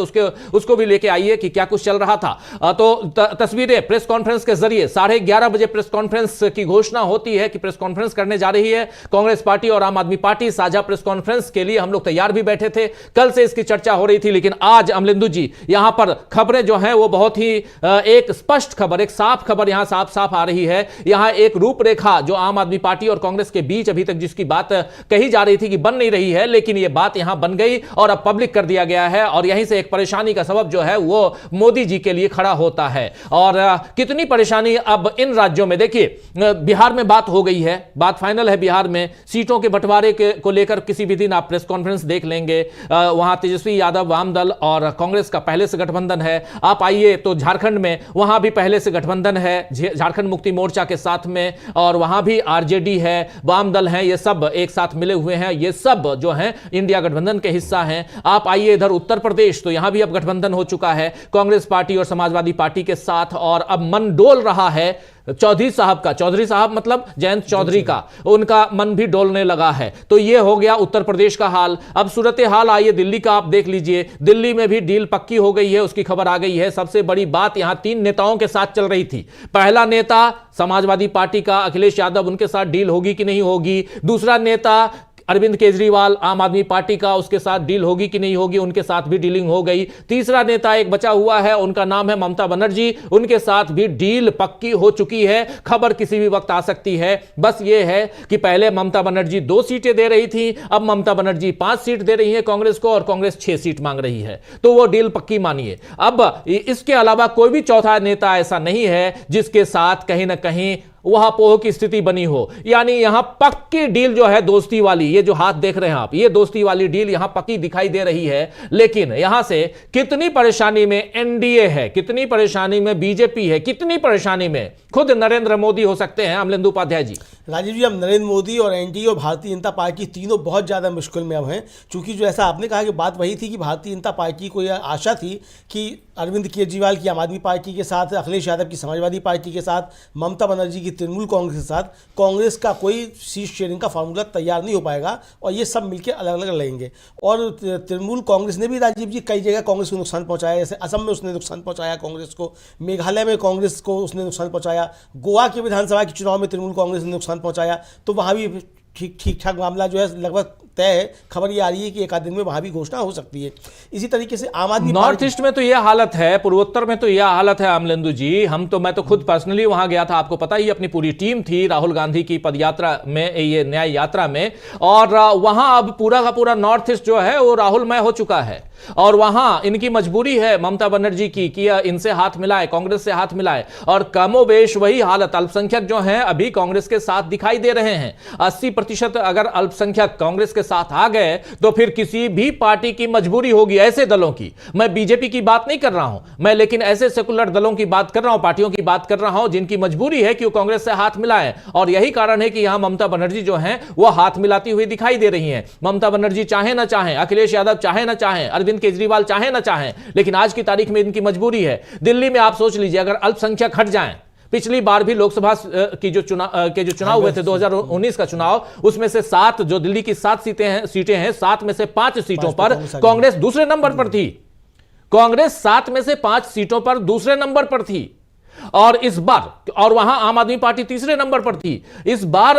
उसको भी लेके आइए कि क्या कुछ चल रहा था। तो तस्वीरें प्रेस कॉन्फ्रेंस के जरिए 11:30 बजे प्रेस कॉन्फ्रेंस की घोषणा होती है कि प्रेस कॉन्फ्रेंस करने जा रही है कांग्रेस पार्टी और आम आदमी पार्टी। साझा प्रेस कॉन्फ्रेंस के लिए हम लोग तैयार भी बैठे थे, कल से इसकी चर्चा हो रही थी, लेकिन आज अमलेंदु जी यहां पर खबरें जो हैं वो बहुत ही एक स्पष्ट खबर, एक साफ खबर यहां साफ साफ आ रही है। यहां एक रूपरेखा जो आम आदमी पार्टी और कांग्रेस के बीच अभी तक जिसकी बात कही जा रही थी कि बन नहीं रही है, लेकिन यह बात यहां बन गई और अब पब्लिक कर दिया गया है। और यहीं से एक परेशानी का सबब जो है वो मोदी जी के लिए खड़ा होता है। और कितनी परेशानी अब इन राज्यों में, देखिए बिहार में बात हो गई है, बात फाइनल है बिहार में सीटों के बंटवारे को लेकर। किसी भी दिन आप प्रेस कॉन्फ्रेंस देख लेंगे, वहां तेजस्वी यादव वाम दल और कांग्रेस का पहले से गठबंधन है। आप आइए तो झारखंड में वहां भी पहले से गठबंधन है झारखंड मुक्ति मोर्चा के साथ में, और वहां भी आरजेडी है, वाम दल है, ये सब एक साथ मिले हुए हैं, ये सब जो है इंडिया गठबंधन के हिस्सा हैं। आप आइए इधर उत्तर प्रदेश, तो यहां भी अब गठबंधन हो चुका है कांग्रेस पार्टी और समाजवादी पार्टी के साथ। और अब मन डोल रहा है चौधरी साहब का, चौधरी साहब मतलब जयंत चौधरी का, उनका मन भी डोलने लगा है। तो यह हो गया उत्तर प्रदेश का हाल। अब सूरत हाल आइए दिल्ली का आप देख लीजिए, दिल्ली में भी डील पक्की हो गई है, उसकी खबर आ गई है। सबसे बड़ी बात यहां 3 नेताओं के साथ चल रही थी। पहला नेता समाजवादी पार्टी का अखिलेश यादव, उनके साथ डील होगी कि नहीं होगी। दूसरा नेता अरविंद केजरीवाल आम आदमी पार्टी का, उसके साथ डील होगी कि नहीं होगी, उनके साथ भी डीलिंग हो गई। तीसरा नेता एक बचा हुआ है, उनका नाम है ममता बनर्जी, उनके साथ भी डील पक्की हो चुकी है। खबर किसी भी वक्त आ सकती है। बस ये है कि पहले ममता बनर्जी 2 सीटें दे रही थी, अब ममता बनर्जी 5 सीट दे रही है कांग्रेस को और कांग्रेस 6 सीट मांग रही है। तो वो डील पक्की मानिए। अब इसके अलावा कोई भी चौथा नेता ऐसा नहीं है जिसके साथ कहीं ना कहीं वहां पोह की स्थिति बनी हो। यानी यहां पक्की डील जो है दोस्ती वाली, ये जो हाथ देख रहे हैं आप, ये दोस्ती वाली डील यहां पक्की दिखाई दे रही है। लेकिन यहां से कितनी परेशानी में एनडीए है, कितनी परेशानी में बीजेपी है, कितनी परेशानी में खुद नरेंद्र मोदी हो सकते हैं अमलेंदु उपाध्याय जी। राजीव जी, अब नरेंद्र मोदी और एनडीए और भारतीय जनता पार्टी तीनों बहुत ज़्यादा मुश्किल में अब हैं, क्योंकि जो ऐसा आपने कहा कि बात वही थी कि भारतीय जनता पार्टी को यह आशा थी कि अरविंद केजरीवाल की आम आदमी पार्टी के साथ, अखिलेश यादव की समाजवादी पार्टी के साथ, ममता बनर्जी की तृणमूल कांग्रेस के साथ कांग्रेस का कोई सीट शेयरिंग का फार्मूला तैयार नहीं हो पाएगा और ये सब मिलकर अलग अलग लड़ेंगे। और तृणमूल कांग्रेस ने भी राजीव जी कई जगह कांग्रेस को नुकसान पहुंचाया, जैसे असम में उसने नुकसान पहुंचाया कांग्रेस को, मेघालय में कांग्रेस को उसने नुकसान पहुंचाया, गोवा के विधानसभा के चुनाव में तृणमूल कांग्रेस ने नुकसान पहुंचाया। तो वहाँ भी ठीक ठाक मामला जो है लगभग तय है। खबर ये आ रही है कि 1 आध दिन में वहां भी घोषणा हो सकती है। इसी तरीके से आम आदमी नॉर्थ ईस्ट में तो यह हालत है, पूर्वोत्तर में तो यह हालत है अमलेंदु जी। मैं तो खुद पर्सनली वहां गया था, आपको पता ही, अपनी पूरी टीम थी राहुल गांधी की पदयात्रा में, ये न्याय यात्रा में। और वहां अब पूरा का पूरा नॉर्थ ईस्ट जो है वो राहुलमय हो चुका है। और वहां इनकी मजबूरी है ममता बनर्जी की कि इनसे हाथ मिलाए, कांग्रेस से हाथ मिलाए। और कमोबेश वही हालत, अल्पसंख्यक जो हैं अभी कांग्रेस के साथ दिखाई दे रहे हैं। 80% अगर अल्पसंख्यक कांग्रेस के साथ आ गए तो फिर किसी भी पार्टी की मजबूरी होगी, ऐसे दलों की, मैं बीजेपी की बात नहीं कर रहा हूं मैं, लेकिन ऐसे सेकुलर दलों की बात कर रहा हूं, पार्टियों की बात कर रहा हूं जिनकी मजबूरी है कि वो कांग्रेस से हाथ मिलाएं। और यही कारण है कि यहां ममता बनर्जी जो हैं वो हाथ मिलाती हुई दिखाई दे रही हैं। ममता बनर्जी चाहे ना चाहें, अखिलेश यादव चाहे ना चाहें, अरविंद केजरीवाल चाहे ना चाहें, लेकिन आज की तारीख में इनकी मजबूरी है। दिल्ली में आप सोच लीजिए, अगर अल्पसंख्यक हट जाएं, पिछली बार भी लोकसभा की जो चुनाव हुए थे 2019 का चुनाव, उसमें से 7 जो दिल्ली की 7 सीटें हैं 7 में से 5 सीटों पर कांग्रेस दूसरे नंबर पर थी। कांग्रेस 7 में से 5 सीटों पर दूसरे नंबर पर थी और इस बार, और वहां आम आदमी पार्टी तीसरे नंबर पर थी इस बार,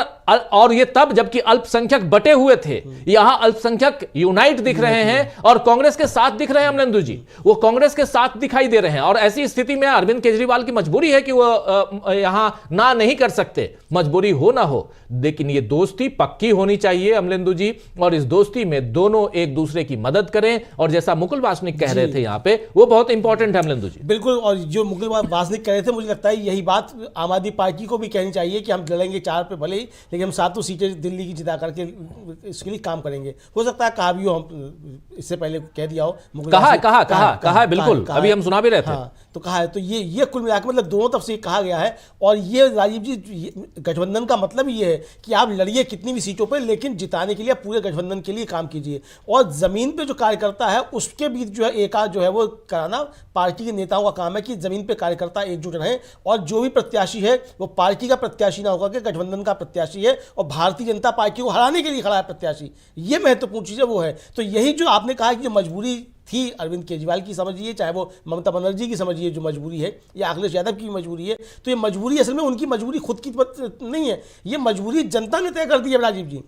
और ये तब जबकि अल्पसंख्यक बटे हुए थे। यहां अल्पसंख्यक यूनाइट दिख रहे हैं और कांग्रेस के साथ दिख रहे हैं अमलेंदु जी, वो कांग्रेस के साथ दिखाई दे रहे हैं। और ऐसी स्थिति में अरविंद केजरीवाल की मजबूरी है कि वो यहां ना नहीं कर सकते, मजबूरी हो ना हो, लेकिन ये दोस्ती पक्की होनी चाहिए अमलेंदु जी, और इस दोस्ती में दोनों एक दूसरे की मदद करें। और जैसा मुकुल वासनिक कह रहे थे यहां पे, वो बहुत इंपॉर्टेंट है अमलेंदु जी। बिल्कुल, और जो मुकुल वासनिक कह रहे थे, मुझे लगता है यही बात आम आदमी पार्टी को भी कहनी चाहिए कि हम लड़ेंगे 4 पे भले ही, लेकिन हम 7 सीटें दिल्ली की जिता करके इसके लिए काम करेंगे। हो सकता है कहा भी हो, हम इससे पहले कह दिया हो, कहा बिल्कुल, अभी हम सुना भी रहे थे। हाँ, तो कहा है, तो ये कुल मिलाकर मतलब दोनों तरफ से कहा गया है। और ये राजीव जी, गठबंधन का मतलब ये है कि आप लड़िए कितनी भी सीटों पर, लेकिन जिताने के लिए पूरे गठबंधन के लिए काम कीजिए। और जमीन पे जो कार्यकर्ता है उसके बीच जो है एका जो है वो कराना पार्टी के नेताओं का काम है कि जमीन पे कार्यकर्ता एकजुट रहें, और जो भी प्रत्याशी है वो पार्टी का प्रत्याशी ना होगा कि गठबंधन का प्रत्याशी है और भारतीय जनता पार्टी को हराने के लिए खड़ा है प्रत्याशी। ये महत्वपूर्ण चीज़ है वो है। तो यही जो आपने कहा कि जो मजबूरी थी अरविंद केजरीवाल की समझिए, चाहे वो ममता बनर्जी की समझिए जो मजबूरी है, या अखिलेश यादव की मजबूरी है, तो ये मजबूरी असल में उनकी मजबूरी खुद की नहीं है, ये मजबूरी जनता ने तय कर दी है राजीव जी।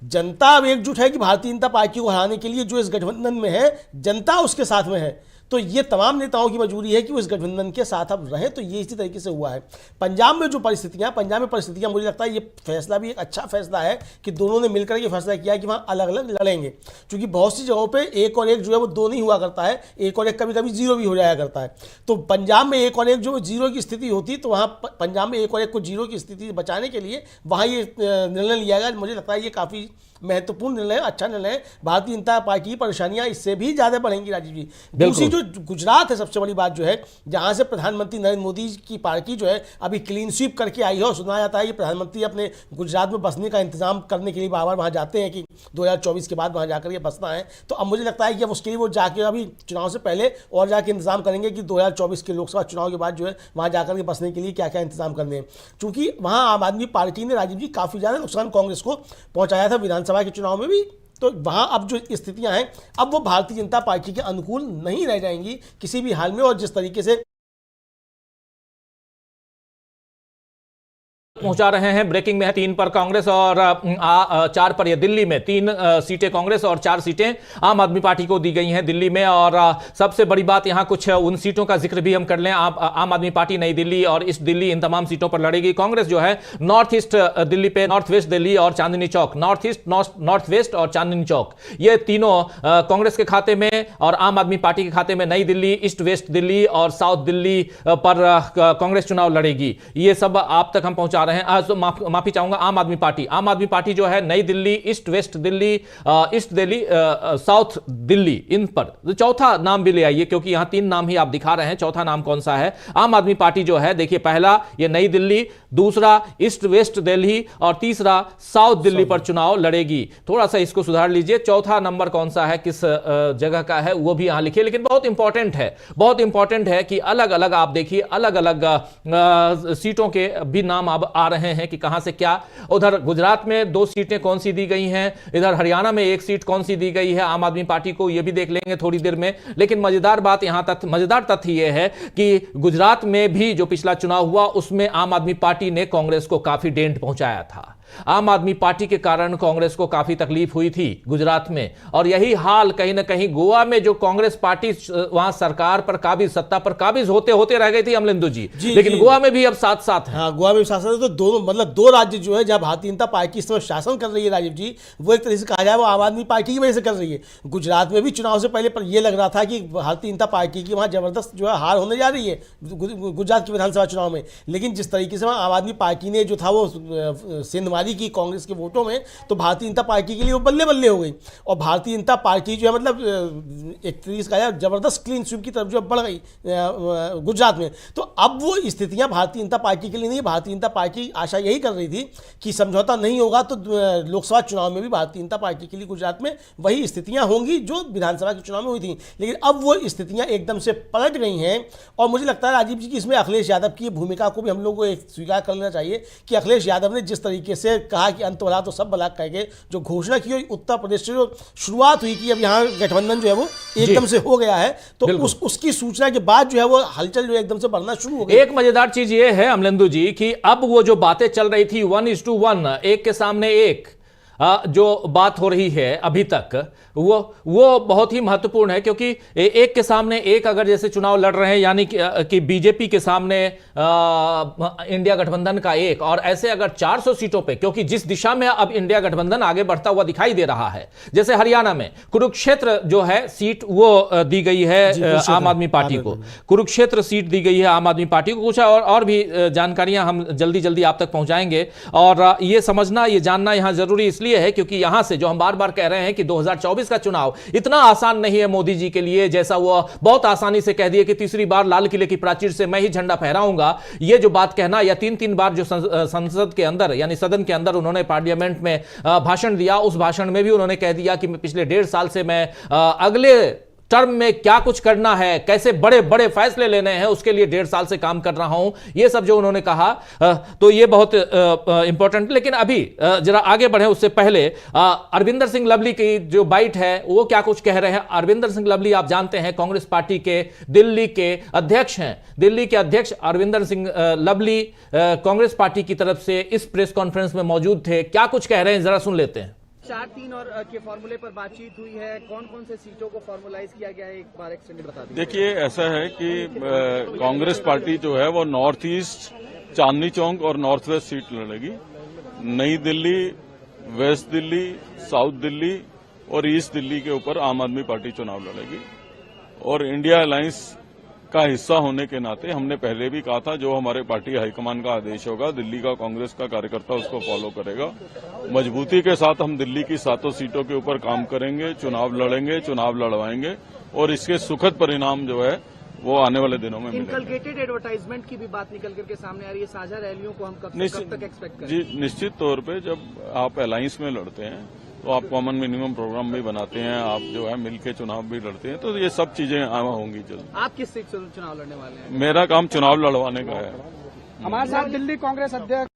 जनता अब एकजुट है कि भारतीय जनता पार्टी को हराने के लिए जो इस गठबंधन में है, जनता उसके साथ में है। तो ये तमाम नेताओं की मजबूरी है कि वो इस गठबंधन के साथ अब रहें। तो ये इसी तरीके से हुआ है। पंजाब में जो परिस्थितियां मुझे लगता है ये फैसला भी एक अच्छा फैसला है कि दोनों ने मिलकर ये फैसला किया कि वहाँ अलग अलग लड़ेंगे, क्योंकि बहुत सी जगहों पे 1 और 1 जो है वो 2 नहीं हुआ करता है, 1 और 1 कभी कभी 0 भी हो जाया करता है। तो पंजाब में 1 और 1 जो 0 की स्थिति होती, तो वहाँ पंजाब में 1 और 1 को 0 की स्थिति बचाने के लिए वहाँ ये निर्णय लिया गया। मुझे लगता है ये काफ़ी महत्वपूर्ण निर्णय, अच्छा निर्णय है। भारतीय जनता पार्टी की परेशानियां इससे भी ज्यादा बढ़ेंगी राजीव जी। दूसरी जो गुजरात है, सबसे बड़ी बात जो है, जहां से प्रधानमंत्री नरेंद्र मोदी की पार्टी जो है अभी क्लीन स्वीप करके आई है, और सुना जाता है कि प्रधानमंत्री अपने गुजरात में बसने का इंतजाम करने के लिए बार बार वहां जाते हैं कि 2024 के बाद वहां जाकर ये बसना है। तो अब मुझे लगता है कि अब उसके लिए वो जाके अभी चुनाव से पहले और जाके इंतजाम करेंगे कि 2024 के लोकसभा चुनाव के बाद जो है वहां जाकर के बसने के लिए क्या क्या इंतजाम करने हैं। चूंकि वहां आम आदमी पार्टी ने राजीव जी काफी ज्यादा नुकसान कांग्रेस को पहुंचाया था विधानसभा के चुनाव में भी। तो वहां अब जो स्थितियां हैं, अब वो भारतीय जनता पार्टी के अनुकूल नहीं रह जाएंगी किसी भी हाल में। और जिस तरीके से पहुंचा रहे हैं, ब्रेकिंग में है 3 पर कांग्रेस और 4 पर, ये दिल्ली में 3 सीटें कांग्रेस और 4 सीटें आम आदमी पार्टी को दी गई हैं दिल्ली में। और सबसे बड़ी बात यहां कुछ उन सीटों का जिक्र भी हम कर लें। आम आदमी पार्टी नई दिल्ली और ईस्ट दिल्ली इन तमाम सीटों पर लड़ेगी। कांग्रेस जो है नॉर्थ ईस्ट दिल्ली पे, नॉर्थ वेस्ट दिल्ली और Chandni Chowk, north east, north west और चांदनी चौक, ये तीनों कांग्रेस के खाते में, और आम आदमी पार्टी के खाते में नई दिल्ली, ईस्ट वेस्ट दिल्ली और साउथ दिल्ली पर कांग्रेस चुनाव लड़ेगी। ये सब आप तक हम पहुंचा रहे हैं। तो माफी चाहूंगा, आम आदमी पार्टी जो है नई Delhi, east west Delhi, east Delhi, south Delhi, इन पर चौथा नाम भी ले आइए, क्योंकि यहां 3 नाम ही आप दिखा रहे हैं, चौथा नाम कौन सा है। आम आदमी पार्टी जो है, देखिए, पहला ये नई दिल्ली, दूसरा ईस्ट वेस्ट दिल्ली और तीसरा साउथ दिल्ली पर चुनाव लड़ेगी। थोड़ा सा इसको सुधार लीजिए, चौथा नंबर कौन सा है, किस जगह का है, वो भी यहां लिखिए। लेकिन बहुत इंपॉर्टेंट है कि अलग अलग आप देखिए, अलग अलग सीटों के भी नाम अब आ रहे हैं कि कहां से क्या। उधर गुजरात में 2 सीटें कौन सी दी गई हैं, इधर हरियाणा में 1 सीट कौन सी दी गई है आम आदमी पार्टी को, यह भी देख लेंगे थोड़ी देर में। लेकिन मजेदार तथ्य यह है कि गुजरात में भी जो पिछला चुनाव हुआ उसमें आम आदमी पार्टी ने कांग्रेस को काफी डेंट पहुंचाया था। आम आदमी पार्टी के कारण कांग्रेस को काफी तकलीफ हुई थी गुजरात में, और यही हाल कहीं ना कहीं गोवा में, जो कांग्रेस पार्टी वहां सरकार पर काबिज, सत्ता पर काबिज होते रह गई थी अमलेंदु जी, लेकिन गोवा में भी अब साथ है। हाँ, गोवा में साथ है। तो दोनों मतलब 2 राज्य जो है जहां भारतीय जनता पार्टी इस समय शासन कर रही है राजीव जी, वो एक तरह से कहा जाए वो आम आदमी पार्टी की वजह से कर रही है। गुजरात में भी चुनाव से पहले पर यह लग रहा था कि भारतीय जनता पार्टी की वहां जबरदस्त जो है हार होने जा रही है गुजरात की विधानसभा चुनाव में। लेकिन जिस तरीके से वहां आम आदमी पार्टी ने जो था वो सेंधमारी की कांग्रेस के वोटों में, तो भारतीय जनता पार्टी के लिए वो बल्ले बल्ले हो गई। और भारतीय जनता पार्टी जो है मतलब एक तरीके से कहा जाए जबरदस्त क्लीन स्वीप की तरफ जो बढ़ गई गुजरात में। तो अब वो स्थितियां भारतीय जनता पार्टी के लिए नहीं, भारतीय जनता पार्टी आशा यही कर रही थी कि समझौता नहीं होगा तो लोकसभा चुनाव में भी भारतीय जनता पार्टी के लिए गुजरात में वही स्थितियां होंगी जो विधानसभा के चुनाव में हुई थी। लेकिन अब वो स्थितियां एकदम से पलट गई हैं। और मुझे लगता है राजीव जी की इसमें अखिलेश यादव की भूमिका को भी हम लोग को स्वीकार कर लेना चाहिए कि अखिलेश यादव ने जिस तरीके जैसे कहा कि अंत भला तो सब भला कह के जो घोषणा की हुई उत्तर प्रदेश से जो शुरुआत हुई कि अब यहाँ गठबंधन जो है वो एकदम से हो गया है, तो उसकी सूचना के बाद जो है वो हलचल जो है एकदम से बढ़ना शुरू हो गई। एक मजेदार चीज ये है अमलेंदु जी कि अब वो जो बातें चल रही थी 1:1, एक के सामने एक, जो बात हो रही है अभी तक, वो बहुत ही महत्वपूर्ण है, क्योंकि एक के सामने एक अगर जैसे चुनाव लड़ रहे हैं, यानी कि बीजेपी के सामने इंडिया गठबंधन का एक, और ऐसे अगर 400 सीटों पे, क्योंकि जिस दिशा में अब इंडिया गठबंधन आगे बढ़ता हुआ दिखाई दे रहा है, जैसे हरियाणा में कुरुक्षेत्र जो है सीट वो दी गई है आम आदमी पार्टी को, कुरुक्षेत्र सीट दी गई है आम आदमी पार्टी को। कुछ और भी जानकारियां हम जल्दी जल्दी आप तक पहुंचाएंगे, और ये समझना, ये जानना यहां जरूरी इसलिए है क्योंकि यहां से जो हम बार बार कह रहे हैं कि 2024 का चुनाव इतना आसान नहीं है मोदी जी के लिए, जैसा वो बहुत आसानी से कह दिए कि तीसरी बार लाल किले की प्राचीर से मैं ही झंडा फहराऊंगा। ये जो बात कहना, या तीन बार जो संसद के अंदर यानी सदन के अंदर उन्होंने पार्लियामेंट में भाषण दिया, उस भाषण में भी उन्होंने कह दिया कि मैं पिछले 1.5 साल से मैं अगले टर्म में क्या कुछ करना है, कैसे बड़े बड़े फैसले लेने हैं, उसके लिए 1.5 साल से काम कर रहा हूं, ये सब जो उन्होंने कहा, तो ये बहुत इंपॉर्टेंट। लेकिन अभी जरा आगे बढ़े उससे पहले अरविंदर सिंह लवली की जो बाइट है वो क्या कुछ कह रहे हैं। अरविंदर सिंह लवली आप जानते हैं कांग्रेस पार्टी के दिल्ली के अध्यक्ष हैं। दिल्ली के अध्यक्ष अरविंदर सिंह लवली कांग्रेस पार्टी की तरफ से इस प्रेस कॉन्फ्रेंस में मौजूद थे, क्या कुछ कह रहे हैं जरा सुन लेते हैं। 4-3 और के फॉर्मूले पर बातचीत हुई है, कौन कौन से सीटों को फॉर्मुलाइज किया गया है, एक बार एक्सटेंडेड बता दीजिए। देखिए, ऐसा है कि कांग्रेस पार्टी जो है वो नॉर्थ ईस्ट, चांदनी चौक और नॉर्थ वेस्ट सीट लड़ेगी। नई दिल्ली, वेस्ट दिल्ली, साउथ दिल्ली और ईस्ट दिल्ली के ऊपर आम आदमी पार्टी चुनाव लड़ेगी। और इंडिया अलायंस का हिस्सा होने के नाते हमने पहले भी कहा था, जो हमारे पार्टी हाईकमान का आदेश होगा, दिल्ली का कांग्रेस का कार्यकर्ता उसको फॉलो करेगा। मजबूती के साथ हम दिल्ली की 7 सीटों के ऊपर काम करेंगे, चुनाव लड़ेंगे, चुनाव लड़वाएंगे, और इसके सुखद परिणाम जो है वो आने वाले दिनों में मिलेंगे। इनकलकेटेड एडवर्टाइजमेंट की भी बात निकल करके सामने आ रही है, साझा रैलियों को हम कब तक एक्सपेक्ट करें? जी, निश्चित तौर पे जब आप अलायंस में लड़ते हैं तो आप कॉमन मिनिमम प्रोग्राम भी बनाते हैं, आप जो है मिलके चुनाव भी लड़ते हैं, तो ये सब चीजें होंगी जल्द। आप किस सीट से चुनाव लड़ने वाले हैं? मेरा काम चुनाव लड़वाने का है। हमारे साथ दिल्ली कांग्रेस अध्यक्ष।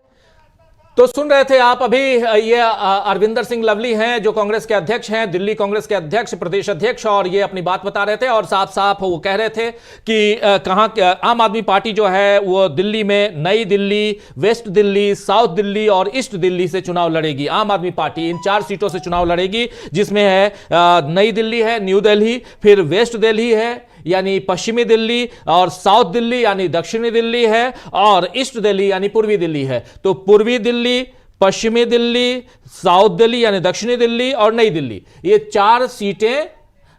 तो सुन रहे थे आप अभी, ये अरविंदर सिंह लवली हैं जो कांग्रेस के अध्यक्ष हैं, दिल्ली कांग्रेस के अध्यक्ष, प्रदेश अध्यक्ष, और ये अपनी बात बता रहे थे और साफ साफ वो कह रहे थे कि कहां आम आदमी पार्टी जो है वो दिल्ली में नई दिल्ली, वेस्ट दिल्ली, साउथ दिल्ली और ईस्ट दिल्ली से चुनाव लड़ेगी। आम आदमी पार्टी इन 4 सीटों से चुनाव लड़ेगी, जिसमें है नई दिल्ली है, न्यू दिल्ली, फिर वेस्ट दिल्ली है यानी पश्चिमी दिल्ली, और साउथ दिल्ली यानी दक्षिणी दिल्ली है, और ईस्ट दिल्ली यानी पूर्वी दिल्ली है। तो पूर्वी दिल्ली, पश्चिमी दिल्ली, साउथ दिल्ली यानी दक्षिणी दिल्ली और नई दिल्ली, ये 4 सीटें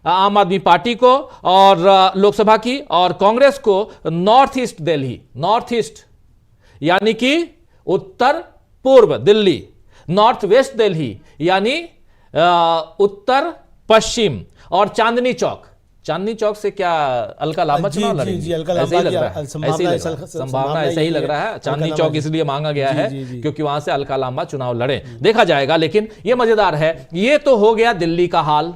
आम आदमी पार्टी को और लोकसभा की, और कांग्रेस को north east Delhi, north east यानी कि उत्तर पूर्व दिल्ली, नॉर्थ वेस्ट दिल्ली यानी उत्तर पश्चिम, और चांदनी चौक से क्या अलका लांबा चुनाव लड़ेगी? ऐसे ही लग रहा है, संभावना ऐसा ही लग रहा है। चांदनी चौक इसलिए मांगा गया है क्योंकि वहां से अलका लांबा चुनाव लड़े, देखा जाएगा। लेकिन ये मजेदार है, ये तो हो गया दिल्ली का हाल।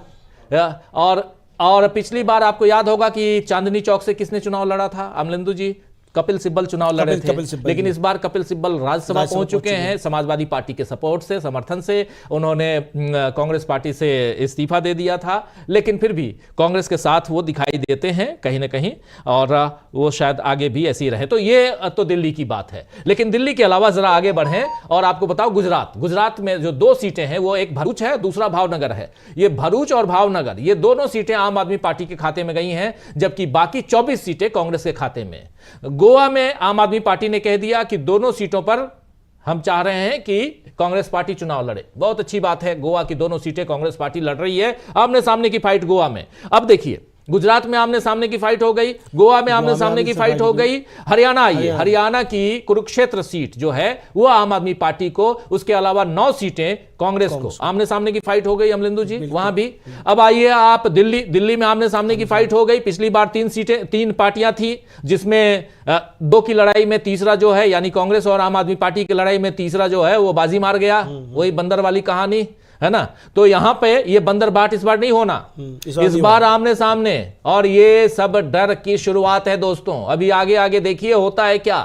और पिछली बार आपको याद होगा कि चांदनी चौक से किसने चुनाव लड़ा था अमलेंदु जी? कपिल सिब्बल चुनाव लड़े थे, लेकिन इस बार कपिल सिब्बल राज्यसभा पहुंच चुके हैं। समाजवादी पार्टी के सपोर्ट से, समर्थन से उन्होंने कांग्रेस पार्टी से इस्तीफा दे दिया था, लेकिन फिर भी कांग्रेस के साथ वो दिखाई देते हैं कहीं ना कहीं, और वो शायद आगे भी ऐसी रहे। तो ये तो दिल्ली की बात है। लेकिन दिल्ली के अलावा जरा आगे बढ़ें और आपको बताओ गुजरात में जो 2 सीटें हैं, वो एक भरूच है, दूसरा भावनगर है। ये भरूच और भावनगर, ये दोनों सीटें आम आदमी पार्टी के खाते में गई हैं, जबकि बाकी 24 सीटें कांग्रेस के खाते में। गोवा में आम आदमी पार्टी ने कह दिया कि दोनों सीटों पर हम चाह रहे हैं कि कांग्रेस पार्टी चुनाव लड़े। बहुत अच्छी बात है, गोवा की दोनों सीटें कांग्रेस पार्टी लड़ रही है। आमने सामने की फाइट गोवा में। अब देखिए, गुजरात में आमने सामने की फाइट हो गई, गोवा में आमने सामने की फाइट हो गई। हरियाणा आइए, हरियाणा की कुरुक्षेत्र सीट जो है वो आम आदमी पार्टी को, उसके अलावा 9 सीटें कांग्रेस को। आमने सामने की फाइट हो गई अमलेंदु जी वहां भी। अब आइए आप दिल्ली में आमने सामने की फाइट हो गई। पिछली बार 3 पार्टियां थी, जिसमें 2 की लड़ाई में तीसरा जो है यानी कांग्रेस और आम आदमी पार्टी की लड़ाई में तीसरा जो है वो बाजी मार गया। वही बंदर वाली कहानी है ना। तो यहां पे ये बंदर बाट इस बार नहीं होना, इस बार आमने सामने। और ये सब डर की शुरुआत है दोस्तों, अभी आगे देखिए होता है क्या।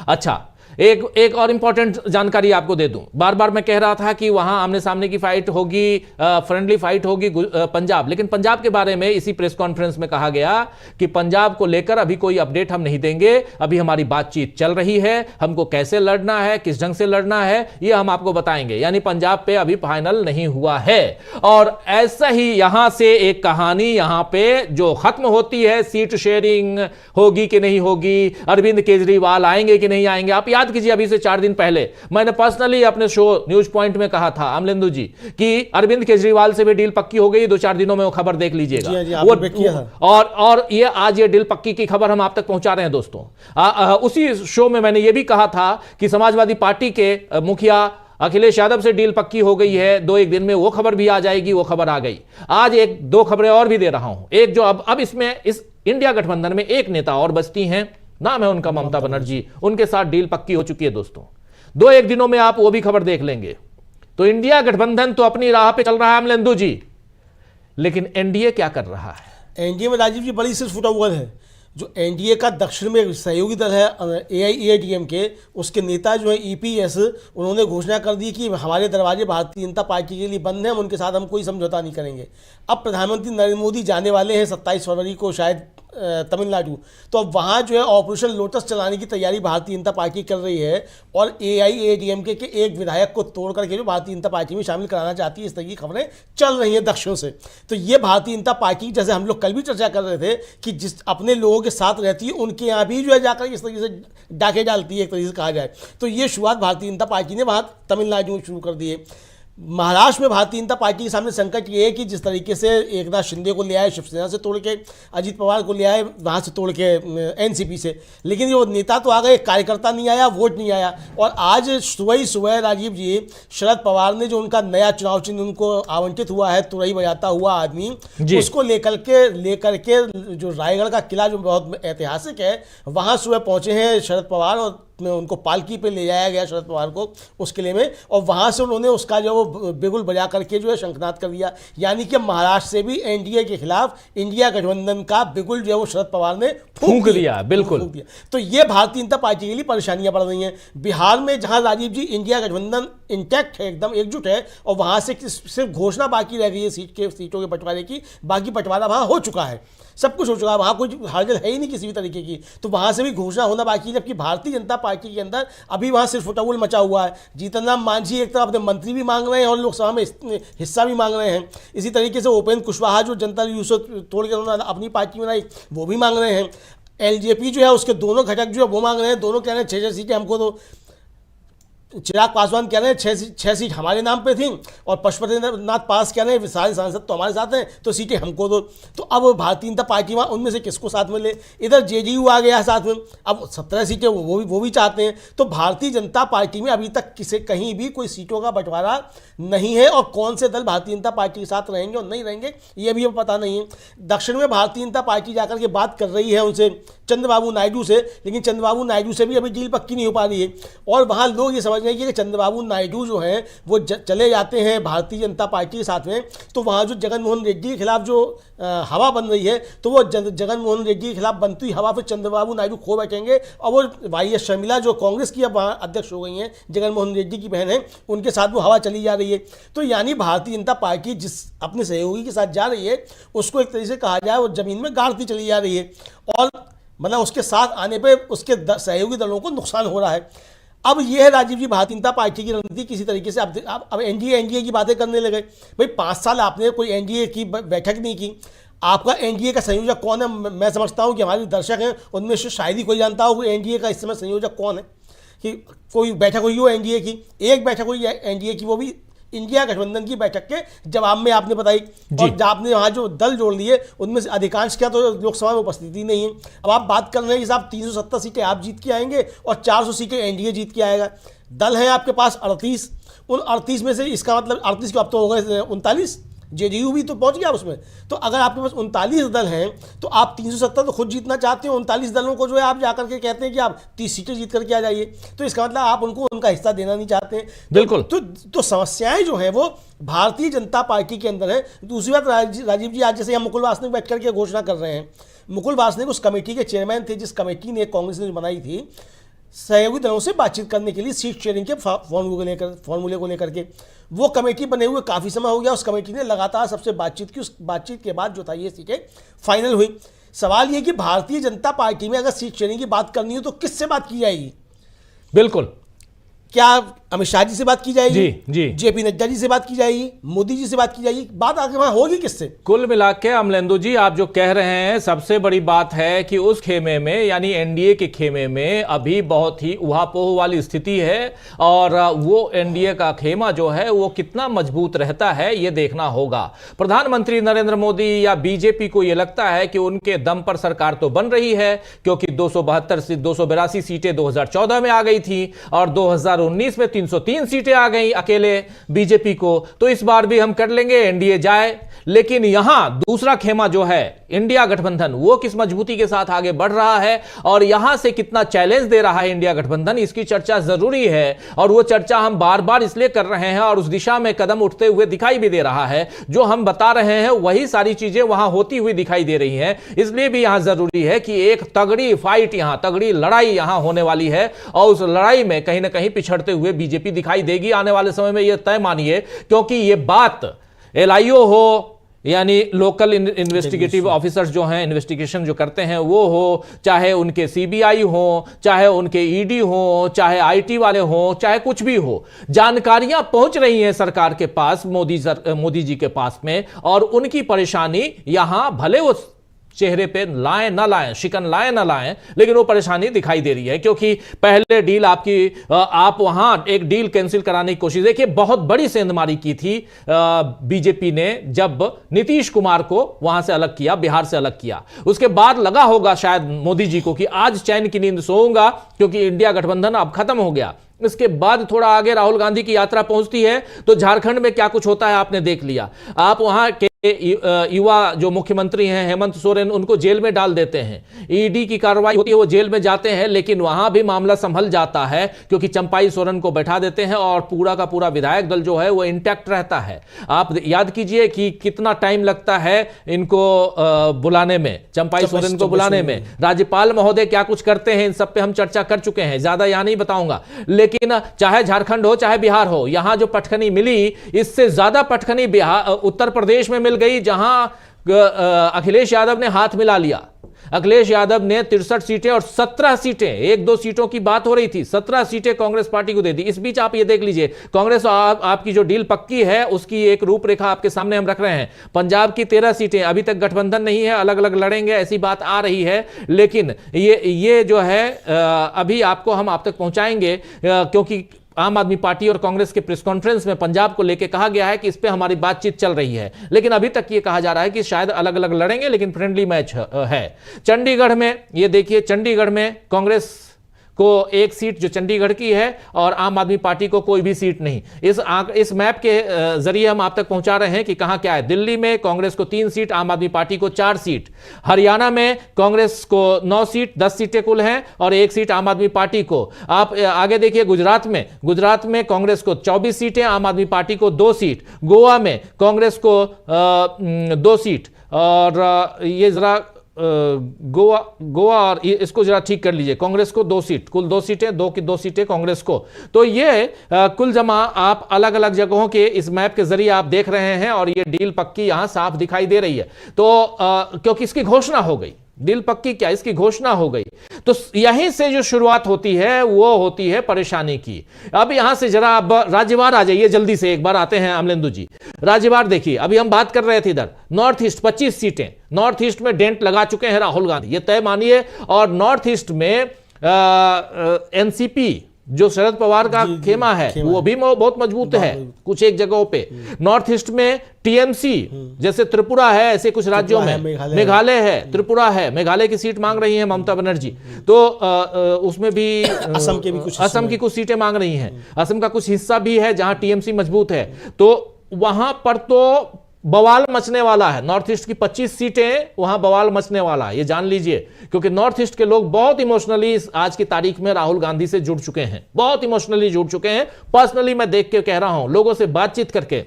अच्छा, एक और इंपॉर्टेंट जानकारी आपको दे दूं, बार बार मैं कह रहा था कि वहां आमने सामने की फाइट होगी, फ्रेंडली फाइट होगी पंजाब, लेकिन पंजाब के बारे में इसी प्रेस कॉन्फ्रेंस में कहा गया कि पंजाब को लेकर अभी कोई अपडेट हम नहीं देंगे, अभी हमारी बातचीत चल रही है, हमको कैसे लड़ना है, किस ढंग से लड़ना है, यह हम आपको बताएंगे। यानी पंजाब पे अभी फाइनल नहीं हुआ है। और ऐसा ही यहां से एक कहानी यहां पे जो खत्म होती है, सीट शेयरिंग होगी कि नहीं होगी, अरविंद केजरीवाल आएंगे कि नहीं आएंगे। आप याद कीजिए, अभी से 4 दिन पहले मैंने पर्सनली अपने शो न्यूज पॉइंट में कहा था अमलेंदु जी कि अरविंद केजरीवाल से भी डील पक्की हो गई, 2-4 दिनों में वो खबर देख लीजिएगा। और ये आज ये डील पक्की की खबर हम आप तक पहुंचा रहे हैं दोस्तों। उसी शो में मैंने ये भी कहा था कि समाजवादी पार्टी के मुखिया अखिलेश यादव से डील पक्की हो गई है, 2-1 दिन में वो खबर भी आ जाएगी। वो खबर आ गई। आज 1-2 खबरें और भी दे रहा हूं। एक जो अब इसमें इस इंडिया गठबंधन में एक नेता और बचती हैं, नाम है उनका ममता बनर्जी, उनके साथ डील पक्की हो चुकी है दोस्तों। 2-1 दिनों में आप वो भी खबर देख लेंगे। तो इंडिया गठबंधन तो अपनी राह पे चल रहा है अमलेंदु जी, लेकिन एनडीए क्या कर रहा है? एनडीए में राजीव जी बड़ी सिर्फ फुटबॉल है। जो एनडीए का दक्षिण में सहयोगी दल है AIADMK, उसके नेता जो है EPS, उन्होंने घोषणा कर दी कि हमारे दरवाजे भारतीय जनता पार्टी के लिए बंद हैं, उनके साथ हम कोई समझौता नहीं करेंगे। अब प्रधानमंत्री नरेंद्र मोदी जाने वाले हैं 27 फरवरी को शायद तमिलनाडु, तो अब वहाँ जो है ऑपरेशन लोटस चलाने की तैयारी भारतीय जनता पार्टी कर रही है और AIADMK के एक विधायक को तोड़ करके जो भारतीय जनता पार्टी में शामिल कराना चाहती है। इस तरह की खबरें चल रही हैं दक्षिण से। तो ये भारतीय जनता पार्टी, जैसे हम लोग कल भी चर्चा कर रहे थे कि जिस अपने लोगों के साथ रहती है उनके यहाँ भी जो है जाकर इस तरीके से डाके डालती है, एक तरीके से कहा जाए तो। ये शुरुआत भारतीय जनता पार्टी ने वहाँ तमिलनाडु में शुरू कर दी है। महाराष्ट्र में भारतीय जनता पार्टी के सामने संकट ये है कि जिस तरीके से एकनाथ शिंदे को ले आए शिवसेना से तोड़ के, अजीत पवार को ले आए वहाँ से तोड़ के NCP से, लेकिन वो नेता तो आ गए, कार्यकर्ता नहीं आया, वोट नहीं आया। और आज सुबह ही सुबह राजीव जी, शरद पवार ने जो उनका नया चुनाव चिन्ह उनको आवंटित हुआ है, तुरई बजाता हुआ आदमी, उसको लेकर के जो रायगढ़ का किला जो बहुत ऐतिहासिक है, वहाँ सुबह पहुँचे हैं शरद पवार और उनको पालकी पे ले जाया गया शरद पवार को उस किले में, और वहाँ से उन्होंने उसका जो बिगुल बजा करके जो है शंखनाद कर दिया। यानी कि महाराष्ट्र से भी एनडीए के खिलाफ इंडिया गठबंधन का बिगुल जो है वो शरद पवार ने फूंक दिया, बिल्कुल फूंक दिया। तो ये भारतीय जनता पार्टी के लिए परेशानियां बढ़ रही हैं। बिहार में जहां राजीव जी इंडिया गठबंधन इंटैक्ट है, एकदम एकजुट है, और वहां से सिर्फ घोषणा बाकी रह गई है सीटों के बंटवारे की, बाकी बंटवारा वहां हो चुका है, सब कुछ हो चुका है, वहाँ कोई हलचल है ही नहीं किसी भी तरीके की। तो वहाँ से भी घोषणा होना बाकी है, जबकि भारतीय जनता पार्टी के अंदर अभी वहाँ सिर्फ फुटबॉल मचा हुआ है। जीतन राम मांझी एक तरफ अपने मंत्री भी मांग रहे हैं और लोकसभा में हिस्सा भी मांग रहे हैं। इसी तरीके से उपेंद्र कुशवाहा जो जनता दल यूसुफ तोड़ के उन्होंने अपनी पार्टी बनाई, वो भी मांग रहे हैं। LJP जो है उसके दोनों घटक जो है वो मांग रहे हैं, दोनों कह रहे हैं 6 सीटें हमको दो। चिराग पासवान कह रहे हैं 6 सीट हमारे नाम पे थी, और पशुपति नाथ पास कह रहे हैं सारे सांसद तो हमारे साथ हैं, तो सीटें हमको दो। तो अब भारतीय जनता पार्टी वहाँ उनमें से किसको साथ में ले? इधर JDU आ गया साथ में, अब 17 सीटें वो भी चाहते हैं। तो भारतीय जनता पार्टी में अभी तक कहीं भी कोई सीटों का बंटवारा नहीं है, और कौन से दल भारतीय जनता पार्टी के साथ रहेंगे और नहीं रहेंगे ये भी पता नहीं है। दक्षिण में भारतीय जनता पार्टी जाकर के बात कर रही है उनसे, चंद्रबाबू नायडू से, लेकिन चंद्रबाबू नायडू से भी अभी डील पक्की नहीं हो पा रही है। और वहाँ लोग ये समझ रहे हैं कि चंद्रबाबू नायडू जो हैं वो चले जाते हैं भारतीय जनता पार्टी के साथ में, तो वहाँ जो जगन मोहन रेड्डी के खिलाफ जो हवा बन रही है, तो वो जगन मोहन रेड्डी के खिलाफ बनती हुई हवा फिर चंद्रबाबू नायडू खो बैठेंगे, और वो YS शर्मिला जो कांग्रेस की अब वहाँ अध्यक्ष हो गई हैं, जगन मोहन रेड्डी की बहन है, उनके साथ वो हवा चली जा रही है। तो यानी भारतीय जनता पार्टी जिस अपने सहयोगी के साथ जा रही है, उसको एक तरीके से कहा जाए वो जमीन में गाड़ती चली जा रही है, और मतलब उसके साथ आने पे उसके सहयोगी दलों को नुकसान हो रहा है। अब यह है राजीव जी भारतीय जनता पार्टी की रणनीति किसी तरीके से। अब एनडीए की बातें करने लगे। भाई 5 साल आपने कोई एनडीए की बैठक नहीं की, आपका एनडीए का संयोजक कौन है? मैं समझता हूं कि हमारे दर्शक हैं उनमें से शायद ही कोई जानता हो कि एनडीए का इस समय संयोजक कौन है, कि कोई बैठक हुई हो एनडीए की, एक बैठक हुई है एनडीए की, वो भी इंडिया गठबंधन की बैठक के जवाब में आपने बताई, और आपने वहाँ जो दल जोड़ लिए उनमें से अधिकांश क्या तो लोकसभा में उपस्थिति नहीं है। अब आप बात कर रहे हैं कि साहब 370 सीटें आप जीत के आएंगे और 400 सीटें एनडीए जीत के आएगा। दल है आपके पास 38, उन 38 में से इसका मतलब 38 को अब तो हो गए 39, JDU भी तो पहुंच गया उसमें। तो अगर आपके पास 39 दल हैं तो आप 370 तो खुद जीतना चाहते हो, 39 दलों को जो है आप जाकर के कहते हैं कि आप 30 सीटें जीत करके आ जाइए, तो इसका मतलब आप उनको उनका हिस्सा देना नहीं चाहते हैं। बिल्कुल। तो समस्याएं जो है वो भारतीय जनता पार्टी के अंदर है। दूसरी बात राजीव जी, आज जैसे हम मुकुल वासनिक बैठ करके घोषणा कर रहे हैं, मुकुल वासनिक उस कमेटी के चेयरमैन थे जिस कमेटी ने कांग्रेस ने बनाई थी, सहयोगी दलों से बातचीत करने के लिए सीट शेयरिंग के फॉर्मूले को लेकर के वो कमेटी बने हुए काफ़ी समय हो गया। उस कमेटी ने लगातार सबसे बातचीत की। उस बातचीत के बाद जो था ये सीटें फाइनल हुई। सवाल ये कि भारतीय जनता पार्टी में अगर सीट शेयरिंग की बात करनी हो तो किससे बात की जाएगी? बिल्कुल, क्या अमित शाह जी से बात की जाएगी? जी। जेपी नड्डा जी से बात की जाएगी? मोदी जी से बात की जाएगी? बात आगे वहां होगी किससे? कुल मिला के अमलेंदु जी आप जो कह रहे हैं, सबसे बड़ी बात है कि उस खेमे में यानी एनडीए के खेमे में अभी बहुत ही उहापोह वाली स्थिति है और वो एनडीए का खेमा जो है वो कितना मजबूत रहता है ये देखना होगा। प्रधानमंत्री नरेंद्र मोदी या बीजेपी को यह लगता है कि उनके दम पर सरकार तो बन रही है, क्योंकि 282 सीटें 2014 में आ गई थी और 2019 में 303 सीटें आ गई अकेले बीजेपी को, तो इस बार भी हम कर लेंगे, एनडीए जाए। लेकिन यहां दूसरा खेमा जो है इंडिया गठबंधन, वो किस मजबूती के साथ आगे बढ़ रहा है और यहां से कितना चैलेंज दे रहा है इंडिया गठबंधन, इसकी चर्चा जरूरी है। और वो चर्चा हम बार बार इसलिए कर रहे हैं और उस दिशा में कदम उठते हुए दिखाई भी दे रहा है। जो हम बता रहे हैं वही सारी चीजें वहां होती हुई दिखाई दे रही हैं। इसलिए भी यहां जरूरी है कि एक तगड़ी फाइट, यहां तगड़ी लड़ाई यहां होने वाली है और उस लड़ाई में कहीं ना कहीं पिछड़ते हुए बीजेपी दिखाई देगी आने वाले समय में, यह तय मानिए। क्योंकि यह बात एलआईओ हो यानी लोकल इन्वेस्टिगेटिव ऑफिसर्स जो हैं, इन्वेस्टिगेशन जो करते हैं वो हो, चाहे उनके सीबीआई हो, चाहे उनके ईडी हो, चाहे आईटी वाले हो, चाहे कुछ भी हो, जानकारियां पहुंच रही हैं सरकार के पास, मोदी जी के पास में, और उनकी परेशानी यहां भले वो चेहरे पे लाएं ना लाएं, शिकन लाएं ना लाएं, लेकिन वो परेशानी दिखाई दे रही है। क्योंकि पहले डील आप वहां एक डील कैंसिल कराने की कोशिश, देखिए बहुत बड़ी सेंधमारी की थी बीजेपी ने जब नीतीश कुमार को वहां से अलग किया, बिहार से अलग किया। उसके बाद लगा होगा शायद मोदी जी को कि आज चैन की नींद सोऊंगा, क्योंकि इंडिया गठबंधन अब खत्म हो गया। इसके बाद थोड़ा आगे राहुल गांधी की यात्रा पहुंचती है तो झारखंड में क्या कुछ होता है आपने देख लिया। आप वहां के युवा जो मुख्यमंत्री हैं हेमंत सोरेन, उनको जेल में डाल देते हैं, ईडी की कार्रवाई होती है, वो जेल में जाते हैं, लेकिन वहां भी मामला संभल जाता है क्योंकि चंपाई सोरेन को बैठा देते हैं और पूरा का पूरा विधायक दल जो है वो इंटैक्ट रहता है। आप याद कीजिए कि कितना टाइम लगता है इनको बुलाने में, चंपाई सोरेन को बुलाने में। राज्यपाल महोदय क्या कुछ करते हैं, इन सब पे हम चर्चा कर चुके हैं, ज्यादा यहां नहीं बताऊंगा। लेकिन चाहे झारखंड हो चाहे बिहार हो, यहां जो पटखनी मिली, इससे ज्यादा पटखनी बिहार उत्तर प्रदेश में मिल गई, जहां अखिलेश यादव ने हाथ मिला लिया। अखिलेश यादव ने 63 सीटें और 17 सीटें, एक दो सीटों की बात हो रही थी, 17 सीटें कांग्रेस पार्टी को दे दी। इस बीच आप ये देख लीजिए, कांग्रेस आपकी जो डील पक्की है उसकी एक रूपरेखा आपके सामने हम रख रहे हैं। पंजाब की 13 सीटें, अभी तक गठबंधन नहीं है, अलग अलग लड़ेंगे ऐसी बात आ रही है, लेकिन ये जो है अभी आपको हम आप तक पहुंचाएंगे, क्योंकि आम आदमी पार्टी और कांग्रेस के प्रेस कॉन्फ्रेंस में पंजाब को लेकर कहा गया है कि इस पे हमारी बातचीत चल रही है, लेकिन अभी तक ये कहा जा रहा है कि शायद अलग अलग लड़ेंगे, लेकिन फ्रेंडली मैच है। चंडीगढ़ में ये देखिए, चंडीगढ़ में कांग्रेस को एक सीट जो चंडीगढ़ की है और आम आदमी पार्टी को कोई भी सीट नहीं। इस मैप के जरिए हम आप तक पहुंचा रहे हैं कि कहां क्या है। दिल्ली में कांग्रेस को 3 सीट, आम आदमी पार्टी को 4 सीट। हरियाणा में कांग्रेस को 9 सीट, 10 सीटें कुल हैं और 1 सीट आम आदमी पार्टी को। आप आगे देखिए, गुजरात में कांग्रेस को 24 सीटें, आम आदमी पार्टी को 2 सीट। गोवा में कांग्रेस को 2 सीट, और ये जरा गोवा और इसको जरा ठीक कर लीजिए, कांग्रेस को 2 सीट, कुल 2 सीटें, 2 की 2 सीटें कांग्रेस को। तो ये कुल जमा आप अलग अलग जगहों के इस मैप के जरिए आप देख रहे हैं और ये डील पक्की यहां साफ दिखाई दे रही है। तो क्योंकि इसकी घोषणा हो गई, डील पक्की क्या, इसकी घोषणा हो गई, तो यहीं से जो शुरुआत होती है वो होती है परेशानी की। अब यहां से जरा अब राज्यवार आ जाइए, जल्दी से एक बार आते हैं अमलेंदु जी। राज्यवार देखिए, अभी हम बात कर रहे थे इधर नॉर्थ ईस्ट 25 सीटें, नॉर्थ ईस्ट में डेंट लगा चुके हैं राहुल गांधी, ये तय मानिए। और नॉर्थ ईस्ट में एनसीपी जो शरद पवार का खेमा है वो भी बहुत मजबूत है कुछ एक जगहों पे। नॉर्थ ईस्ट में टीएमसी, जैसे त्रिपुरा है, ऐसे कुछ राज्यों में, मेघालय है, त्रिपुरा है, मेघालय की सीट मांग रही है ममता बनर्जी, तो उसमें भी असम की कुछ सीटें मांग रही हैं। असम का कुछ हिस्सा भी है जहां टीएमसी मजबूत है, तो वहां पर तो बवाल मचने वाला है। नॉर्थ ईस्ट की 25 सीटें, वहां बवाल मचने वाला है, ये जान लीजिए, क्योंकि नॉर्थ ईस्ट के लोग बहुत इमोशनली आज की तारीख में राहुल गांधी से जुड़ चुके हैं, बहुत इमोशनली जुड़ चुके हैं। पर्सनली मैं देख के कह रहा हूं, लोगों से बातचीत करके।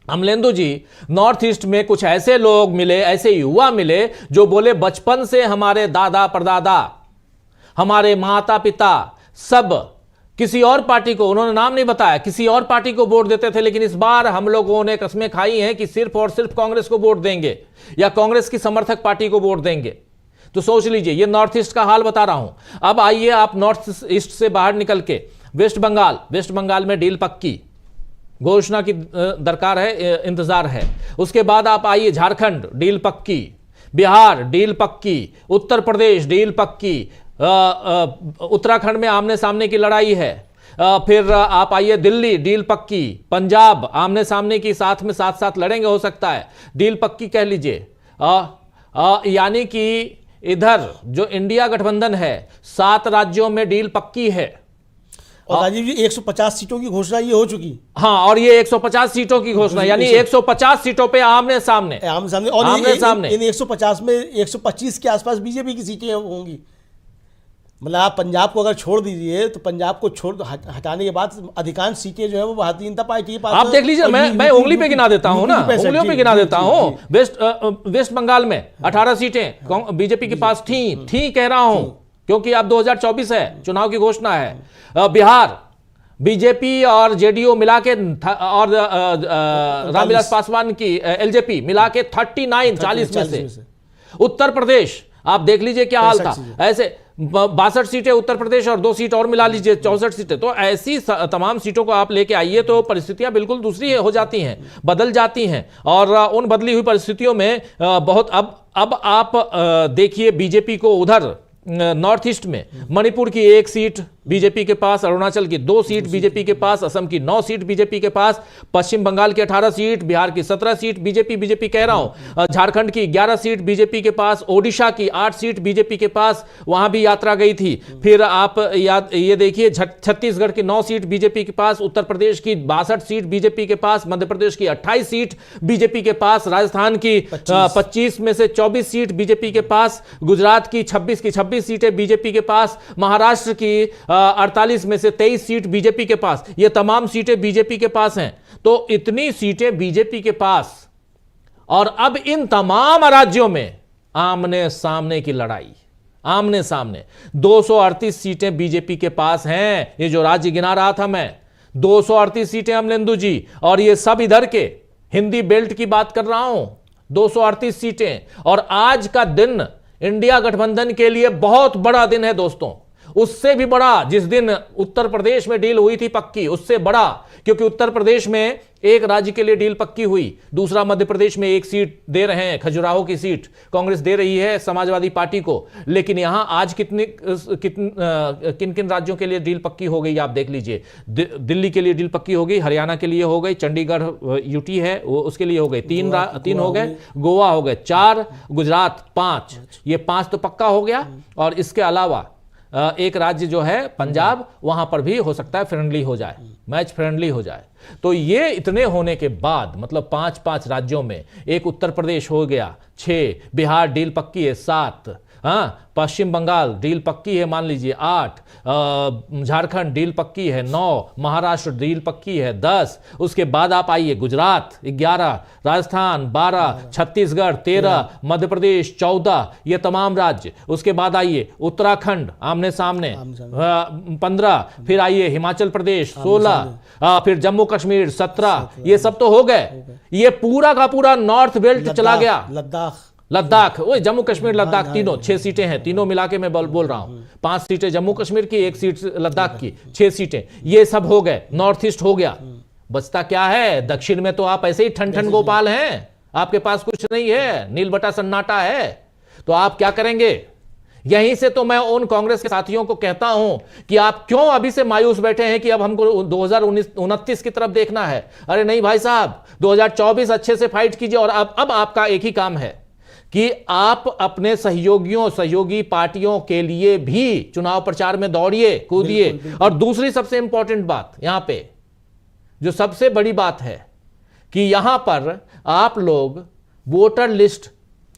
अमलेंदु जी, नॉर्थ ईस्ट में कुछ ऐसे लोग मिले, ऐसे युवा मिले जो बोले बचपन से हमारे दादा परदादा हमारे माता पिता सब किसी और पार्टी को, उन्होंने नाम नहीं बताया, किसी और पार्टी को वोट देते थे, लेकिन इस बार हम लोगों ने कस्में खाई हैं कि सिर्फ और सिर्फ कांग्रेस को वोट देंगे या कांग्रेस की समर्थक पार्टी को वोट देंगे। तो सोच लीजिए, ये नॉर्थ ईस्ट का हाल बता रहा हूं। अब आइए आप नॉर्थ ईस्ट से बाहर निकल के वेस्ट बंगाल में डील पक्की, घोषणा की दरकार है, इंतजार है। उसके बाद आप आइए झारखंड, डील पक्की, बिहार डील पक्की, उत्तर प्रदेश डील पक्की, उत्तराखंड में आमने सामने की लड़ाई है। फिर आप आइए दिल्ली, डील पक्की, पंजाब आमने सामने की, साथ में साथ साथ लड़ेंगे, हो सकता है डील पक्की कह लीजिए। यानी कि इधर जो इंडिया गठबंधन है 7 राज्यों में डील पक्की है। और राजीव जी 150 सीटों की घोषणा ये हो चुकी। हाँ, और ये 150 सीटों की घोषणा, यानी 150 सीटों पे आमने सामने और आमने सामने। इन 150 में 125 के आसपास बीजेपी की सीटें होंगी। मतलब आप पंजाब को अगर छोड़ दीजिए तो पंजाब को हटाने के बाद अधिकांश सीटें जो है वो भारतीय जनता पार्टी के पास। आप देख लीजिए, मैं उंगली पे गिना देता हूं ना, उंगलियों पे गिना देता हूं। वेस्ट बंगाल में 18 सीटें बीजेपी के पास थी कह रहा हूं, क्योंकि अब 2024 है, चुनाव की घोषणा है। बिहार बीजेपी और जेडीयू मिला के और रामविलास पासवान की एलजेपी मिला के 40 में से। उत्तर प्रदेश आप देख लीजिए क्या हाल था, ऐसे 62 सीटें उत्तर प्रदेश और 2 सीट और मिला लीजिए 64 सीटें। तो ऐसी तमाम सीटों को आप लेके आइए तो परिस्थितियां बिल्कुल दूसरी हो जाती हैं, बदल जाती हैं। और उन बदली हुई परिस्थितियों में बहुत अब आप देखिए बीजेपी को उधर नॉर्थ ईस्ट में मणिपुर की 1 सीट बीजेपी के पास, अरुणाचल की 2 सीट बीजेपी के पास, असम की 9 सीट बीजेपी के पास, पश्चिम बंगाल की 18 सीट, बिहार की 17 सीट बीजेपी कह रहा हूं, झारखंड की 11 सीट बीजेपी के पास, ओडिशा की 8 सीट बीजेपी के पास, वहां भी यात्रा गई थी। फिर आप ये देखिए छत्तीसगढ़ की 9 सीट बीजेपी के पास, उत्तर प्रदेश की 62 सीट बीजेपी के पास, मध्य प्रदेश की 28 सीट बीजेपी के पास, राजस्थान की 25 में से 24 सीट बीजेपी के पास, गुजरात की 26 सीटें बीजेपी के पास, महाराष्ट्र की 48 में से 23 सीट बीजेपी के पास। ये तमाम सीटें बीजेपी के पास हैं। तो इतनी सीटें बीजेपी के पास, और अब इन तमाम राज्यों में आमने सामने की लड़ाई, आमने सामने 238 सीटें बीजेपी के पास हैं। ये जो राज्य गिना रहा था मैं, 238 सीटें अमलेंदु जी, और ये सब इधर के हिंदी बेल्ट की बात कर रहा हूं, 238 सीटें। और आज का दिन इंडिया गठबंधन के लिए बहुत बड़ा दिन है दोस्तों, उससे भी बड़ा जिस दिन उत्तर प्रदेश में डील हुई थी पक्की, उससे बड़ा, क्योंकि उत्तर प्रदेश में एक राज्य के लिए डील पक्की हुई, दूसरा मध्य प्रदेश में 1 सीट दे रहे हैं, खजुराहो की सीट कांग्रेस दे रही है समाजवादी पार्टी को। लेकिन यहां आज किन किन राज्यों के लिए डील पक्की हो गई आप देख लीजिए। दिल्ली के लिए डील पक्की हो गई, हरियाणा के लिए हो गई, चंडीगढ़ यूटी है वो उसके लिए हो गई, 3 हो गए, गोवा हो गए 4, गुजरात 5, ये 5 तो पक्का हो गया। और इसके अलावा एक राज्य जो है पंजाब, वहां पर भी हो सकता है फ्रेंडली हो जाए, मैच फ्रेंडली हो जाए। तो ये इतने होने के बाद मतलब 5 राज्यों में, एक उत्तर प्रदेश हो गया 6, बिहार डील पक्की है 7, हाँ, पश्चिम बंगाल डील पक्की है मान लीजिए 8, झारखंड डील पक्की है 9, महाराष्ट्र डील पक्की है 10, उसके बाद आप आइए गुजरात 11, राजस्थान 12, छत्तीसगढ़ 13, मध्य प्रदेश 14, ये तमाम राज्य। उसके बाद आइए उत्तराखंड आमने सामने 15, फिर आइए हिमाचल प्रदेश 16, फिर जम्मू कश्मीर 17, ये सब तो हो गए। ये पूरा का पूरा नॉर्थ बेल्ट चला गया, लद्दाख, वो जम्मू कश्मीर लद्दाख तीनों 6 सीटें हैं, तीनों मिला के मैं बोल रहा हूं, 5 सीटें जम्मू कश्मीर की, 1 सीट लद्दाख की, 6 सीटें, ये सब हो गए, नॉर्थ ईस्ट हो गया। बचता क्या है? दक्षिण में तो आप ऐसे ही ठन गोपाल हैं, आपके पास कुछ नहीं है, नील बटा सन्नाटा है। तो आप क्या करेंगे? यहीं से तो मैं उन कांग्रेस के साथियों को कहता हूं कि आप क्यों अभी से मायूस बैठे हैं कि अब हमको 2029 की तरफ देखना है। अरे नहीं भाई साहब, 2024 अच्छे से फाइट कीजिए। और अब आपका एक ही काम है कि आप अपने सहयोगी पार्टियों के लिए भी चुनाव प्रचार में दौड़िए, कूदिए। और दूसरी सबसे इंपॉर्टेंट बात यहां पे, जो सबसे बड़ी बात है कि यहां पर आप लोग वोटर लिस्ट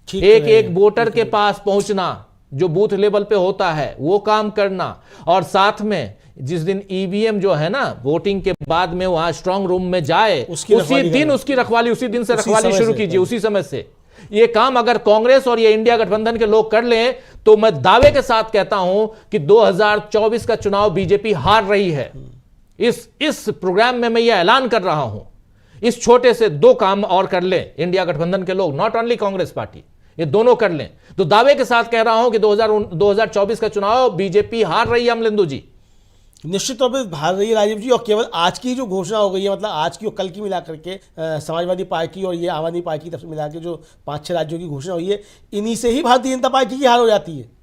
एक वोटर के पास पहुंचना, जो बूथ लेवल पे होता है वो काम करना, और साथ में जिस दिन ईवीएम जो है ना वोटिंग के बाद में वहां स्ट्रांग रूम में जाए, उसी दिन उसकी रखवाली, उसी दिन से रखवाली शुरू कीजिए, उसी समय से। ये काम अगर कांग्रेस और ये इंडिया गठबंधन के लोग कर लें तो मैं दावे के साथ कहता हूं कि 2024 का चुनाव बीजेपी हार रही है। इस प्रोग्राम में मैं ये ऐलान कर रहा हूं, इस छोटे से 2 काम और कर लें इंडिया गठबंधन के लोग, नॉट ओनली कांग्रेस पार्टी, ये दोनों कर लें तो दावे के साथ कह रहा हूं कि 2024 का चुनाव बीजेपी हार रही है। अमलेंदु जी, निश्चित तौर पर हार रही है राजीव जी, और केवल आज की जो घोषणा हो गई है, मतलब आज की और कल की मिला करके समाजवादी पार्टी और ये आम आदमी पार्टी की तरफ से मिला के जो 5-6 राज्यों की घोषणा हुई है, इन्हीं से ही भारतीय जनता पार्टी की हार हो जाती है।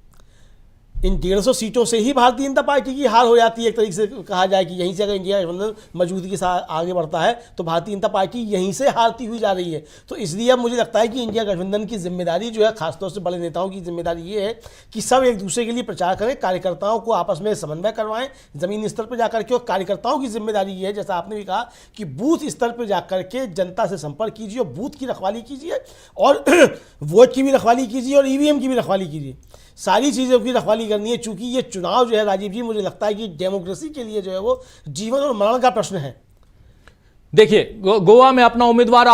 इन 150 सीटों से ही भारतीय जनता पार्टी की हार हो जाती है। एक तरीके से कहा जाए कि यहीं से अगर इंडिया गठबंधन मजबूती के साथ आगे बढ़ता है तो भारतीय जनता पार्टी यहीं से हारती हुई जा रही है। तो इसलिए अब मुझे लगता है कि इंडिया गठबंधन की जिम्मेदारी जो है, खासतौर से बड़े नेताओं की जिम्मेदारी ये है कि सब एक दूसरे के लिए प्रचार करें, कार्यकर्ताओं को आपस में समन्वय करवाएं जमीनी स्तर पर जाकर के। और कार्यकर्ताओं की जिम्मेदारी ये है, जैसा आपने भी कहा, कि बूथ स्तर पर जाकर के जनता से संपर्क कीजिए और बूथ की रखवाली कीजिए और वोट की भी रखवाली कीजिए और ईवीएम की भी रखवाली कीजिए। सारी चीज़ों की रखवाली करनी है, चूंकि ये चुनाव जो है राजीव जी, मुझे लगता है कि डेमोक्रेसी के लिए जो है वो जीवन और मरण का प्रश्न है। देखिए गोवा में अपना उम्मीदवार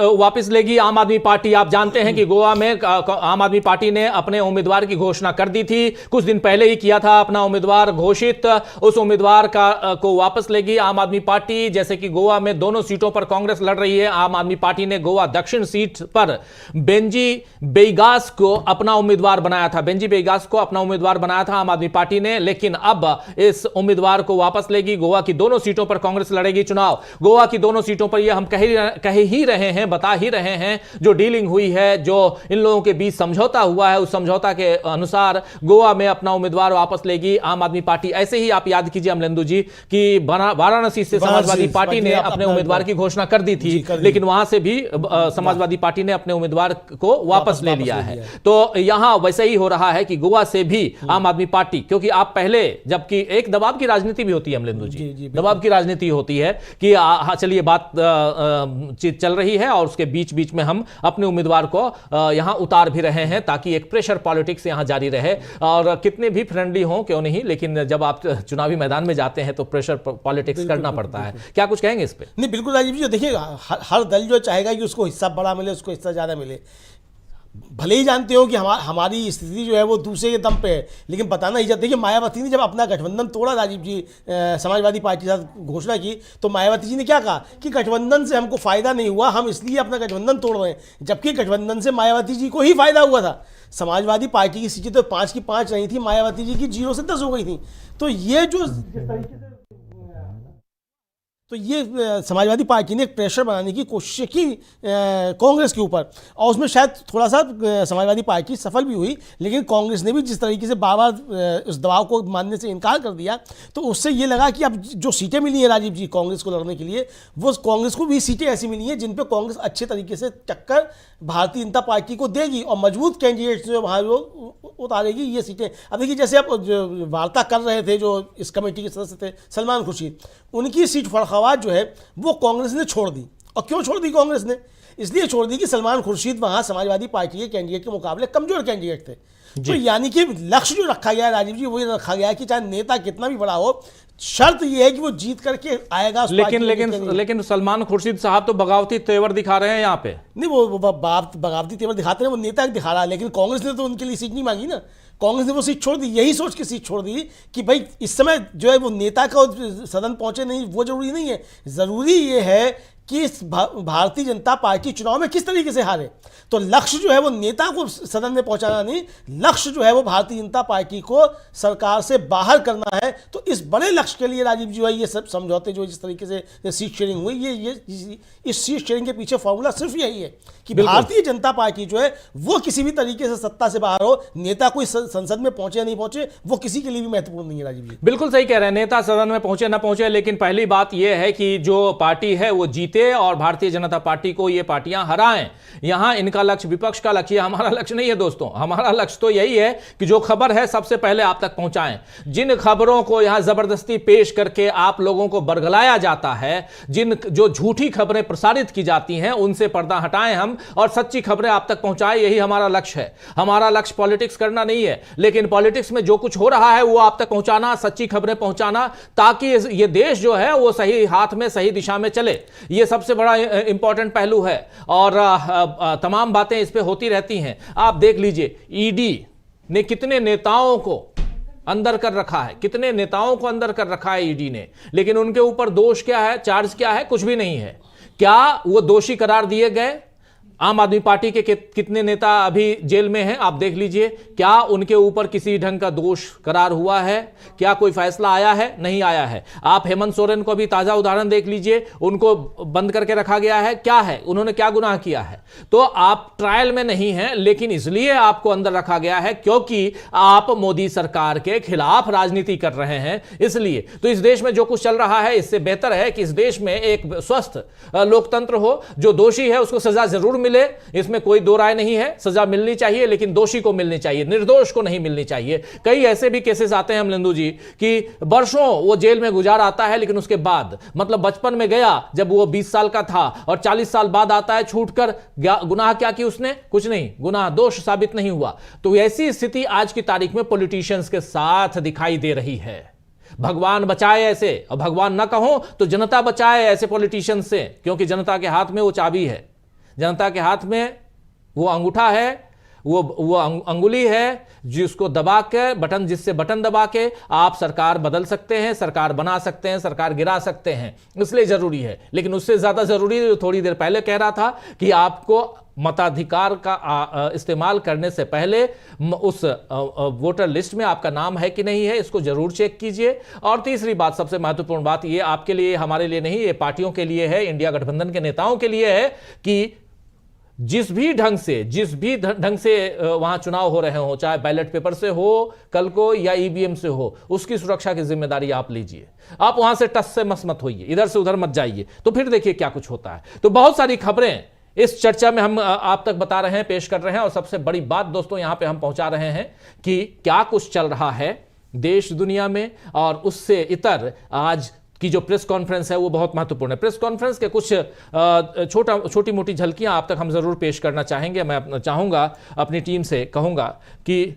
वापस लेगी आम आदमी पार्टी। आप जानते हैं कि गोवा में आम आदमी पार्टी ने अपने उम्मीदवार की घोषणा कर दी थी, कुछ दिन पहले ही किया था अपना उम्मीदवार घोषित। उस उम्मीदवार को वापस लेगी आम आदमी पार्टी। जैसे कि गोवा में दोनों सीटों पर कांग्रेस लड़ रही है। आम आदमी पार्टी ने गोवा दक्षिण सीट पर बेंजी बेइगास को अपना उम्मीदवार बनाया था। बेंजी बेइगास को अपना उम्मीदवार बनाया था आम आदमी पार्टी ने, लेकिन अब इस उम्मीदवार को वापस लेगी। गोवा की दोनों सीटों पर कांग्रेस लड़ेगी चुनाव। गोवा की दोनों सीटों पर ये हम कह ही रहे हैं, बता ही रहे हैं, जो डीलिंग हुई है, जो इन लोगों के बीच समझौता हुआ है, उस समझौता के अनुसार गोवा में अपना उम्मीदवार वापस लेगी आम आदमी पार्टी। ऐसे ही आप याद कीजिए अमलेंदु जी कि वाराणसी से समाजवादी पार्टी ने अपने उम्मीदवार की घोषणा कर दी थी, लेकिन वहां से भी समाजवादी पार्टी ने अपने उम्मीदवार को वापस ले लिया है। तो यहां वैसे ही हो रहा है कि गोवा से भी आम आदमी पार्टी, क्योंकि आप पहले, जबकि एक दबाव की राजनीति भी होती है अमलेंदु जी, दबाव की राजनीति होती है कि चलिए बात चल रही है और उसके बीच बीच में हम अपने उम्मीदवार को यहां उतार भी रहे हैं ताकि एक प्रेशर पॉलिटिक्स यहां जारी रहे। और कितने भी फ्रेंडली हों क्यों नहीं, लेकिन जब आप चुनावी मैदान में जाते हैं तो प्रेशर पॉलिटिक्स करना पड़ता है। क्या कुछ कहेंगे इस पे? नहीं, बिल्कुल राजीव जी, देखिए हर दल जो चाहेगा कि उसको हिस्सा बड़ा मिले, उसको हिस्सा ज़्यादा मिले। भले ही जानते हो कि हमारी स्थिति जो है वो दूसरे के दम पे है, लेकिन बताना ही चाहते हैं कि मायावती ने जब अपना गठबंधन तोड़ा राजीव जी, समाजवादी पार्टी के साथ घोषणा की, तो मायावती जी ने क्या कहा कि गठबंधन से हमको फायदा नहीं हुआ, हम इसलिए अपना गठबंधन तोड़ रहे हैं। जबकि गठबंधन से मायावती जी को ही फायदा हुआ था। समाजवादी पार्टी की सीटें तो 5 की 5 नहीं थी, मायावती जी की 0 से 10 हो गई थी। तो ये जो समाजवादी पार्टी ने एक प्रेशर बनाने की कोशिश की कांग्रेस के ऊपर, और उसमें शायद थोड़ा सा समाजवादी पार्टी सफल भी हुई, लेकिन कांग्रेस ने भी जिस तरीके से बार बार उस दबाव को मानने से इनकार कर दिया, तो उससे ये लगा कि अब जो सीटें मिली हैं राजीव जी कांग्रेस को लड़ने के लिए, वो कांग्रेस को भी सीटें ऐसी मिली हैं जिन पर कांग्रेस अच्छे तरीके से टक्कर भारतीय जनता पार्टी को देगी और मजबूत कैंडिडेट्स जो वहाँ वो उतारेगी ये सीटें। अब देखिए, जैसे आप जो वार्ता कर रहे थे, जो इस कमेटी के सदस्य थे सलमान खुर्शीद, उनकी सीट फरखवाद जो है वो कांग्रेस ने छोड़ दी। और क्यों छोड़ दी कांग्रेस ने? इसलिए छोड़ दी कि सलमान खुर्शीद वहाँ समाजवादी पार्टी के कैंडिडेट के मुकाबले कमजोर कैंडिडेट थे। तो यानी कि लक्ष्य जो रखा गया है राजीव जी, वही रखा गया है कि चाहे नेता कितना भी बड़ा हो, शर्त यह है कि वो जीत करके आएगा। लेकिन सलमान खुर्शीद साहब तो बगावती तेवर दिखा रहे हैं यहाँ पे। नहीं, वो बगावती तेवर दिखाते हैं, वो नेता दिखा रहा है, लेकिन कांग्रेस ने तो उनके लिए सीट नहीं मांगी ना। कांग्रेस ने वो सीट छोड़ दी, यही सोच के सीट छोड़ दी कि भाई इस समय जो है वो नेता का सदन पहुंचे नहीं, वो जरूरी नहीं है। जरूरी ये है कि भारतीय जनता पार्टी चुनाव में किस तरीके से हारे। तो लक्ष्य जो है वो नेता को सदन में पहुंचाना नहीं, लक्ष्य जो है वो भारतीय जनता पार्टी को सरकार से बाहर करना है। तो इस बड़े लक्ष्य के लिए राजीव जी, ये सब समझौते जो जिस तरीके से सीट शेयरिंग हुई, ये इस सीट शेयरिंग के पीछे फॉर्मूला सिर्फ यही है कि भारतीय जनता पार्टी जो है वो किसी भी तरीके से सत्ता से बाहर हो, नेता कोई संसद में पहुंचे या नहीं पहुंचे वो किसी के लिए भी महत्वपूर्ण नहीं है राजीव जी। बिल्कुल सही कह रहे हैं, नेता सदन में पहुंचे ना पहुंचे, लेकिन पहली बात यह है कि जो पार्टी है वो जीते और भारतीय जनता पार्टी को ये पार्टियां हराएं। यहां इनका लक्ष्य, विपक्ष का लक्ष्य, हमारा लक्ष्य नहीं है दोस्तों। हमारा लक्ष्य तो यही है कि जो खबर है सबसे पहले आप तक पहुंचाएं। जिन खबरों को यहां जबरदस्ती पेश करके आप लोगों को बरगलाया जाता है, जो झूठी खबरें प्रसारित की जाती हैं, उनसे पर्दा हटाएं हम और सच्ची खबरें आप तक पहुंचाएं। यही हमारा लक्ष्य है। हमारा लक्ष्य पॉलिटिक्स करना नहीं है, लेकिन पॉलिटिक्स में जो कुछ हो रहा है वो आप तक पहुंचाना, सच्ची खबरें पहुंचाना, ताकि ये देश जो है वो सही हाथ में, सही दिशा में चले। ये ये सबसे बड़ा इंपॉर्टेंट पहलू है और तमाम बातें इस पे होती रहती हैं। आप देख लीजिए ईडी ने कितने नेताओं को अंदर कर रखा है, कितने नेताओं को अंदर कर रखा है ईडी ने, लेकिन उनके ऊपर दोष क्या है, चार्ज क्या है, कुछ भी नहीं है। क्या वो दोषी करार दिए गए? आम आदमी पार्टी के कितने नेता अभी जेल में हैं, आप देख लीजिए। क्या उनके ऊपर किसी ढंग का दोष करार हुआ है? क्या कोई फैसला आया है? नहीं आया है। आप हेमंत सोरेन को भी ताजा उदाहरण देख लीजिए, उनको बंद करके रखा गया है। क्या है, उन्होंने क्या गुनाह किया है? तो आप ट्रायल में नहीं हैं, लेकिन इसलिए आपको अंदर रखा गया है क्योंकि आप मोदी सरकार के खिलाफ राजनीति कर रहे हैं। इसलिए तो इस देश में जो कुछ चल रहा है, इससे बेहतर है कि इस देश में एक स्वस्थ लोकतंत्र हो। जो दोषी है उसको सजा जरूर मिले, इसमें कोई दो राय नहीं है। सजा मिलनी चाहिए, लेकिन दोषी को मिलनी चाहिए, निर्दोष को नहीं मिलनी चाहिए। कई ऐसे भी केसेस आते हैं अमलेंदु जी कि वर्षों वो जेल में गुजार आता है, लेकिन उसके बाद मतलब बचपन में गया जब वो 20 साल का था और 40 साल बाद आता है छूटकर, गुनाह क्या की उसने? कुछ नहीं, गुनाह दोष साबित नहीं हुआ। तो ऐसी स्थिति आज की तारीख में पॉलिटिशियंस के साथ दिखाई दे रही है। भगवान बचाए ऐसे, और भगवान ना कहो तो जनता बचाए ऐसे पॉलिटिशियंस से, क्योंकि जनता के हाथ में वो चाबी है, जनता के हाथ में वो अंगूठा है, वो अंगुली है जिसको दबा के बटन, जिससे बटन दबा के आप सरकार बदल सकते हैं, सरकार बना सकते हैं, सरकार गिरा सकते हैं। इसलिए जरूरी है। लेकिन उससे ज्यादा जरूरी है, थोड़ी देर पहले कह रहा था कि आपको मताधिकार का इस्तेमाल करने से पहले उस वोटर लिस्ट में आपका नाम है कि नहीं है, इसको जरूर चेक कीजिए। और तीसरी बात, सबसे महत्वपूर्ण बात, ये आपके लिए, हमारे लिए नहीं, ये पार्टियों के लिए है, इंडिया गठबंधन के नेताओं के लिए है कि जिस भी ढंग से वहां चुनाव हो रहे हो, चाहे बैलेट पेपर से हो कल को या ईवीएम से हो, उसकी सुरक्षा की जिम्मेदारी आप लीजिए। आप वहां से टस से मस मत होइए, इधर से उधर मत जाइए, तो फिर देखिए क्या कुछ होता है। तो बहुत सारी खबरें इस चर्चा में हम आप तक बता रहे हैं, पेश कर रहे हैं। और सबसे बड़ी बात दोस्तों यहां पे हम पहुंचा रहे हैं कि क्या कुछ चल रहा है देश दुनिया में, और उससे इतर आज की जो प्रेस कॉन्फ्रेंस है वो बहुत महत्वपूर्ण है। प्रेस कॉन्फ्रेंस के कुछ छोटी मोटी झलकियां आप तक हम जरूर पेश करना चाहेंगे। मैं चाहूंगा, अपनी टीम से कहूंगा कि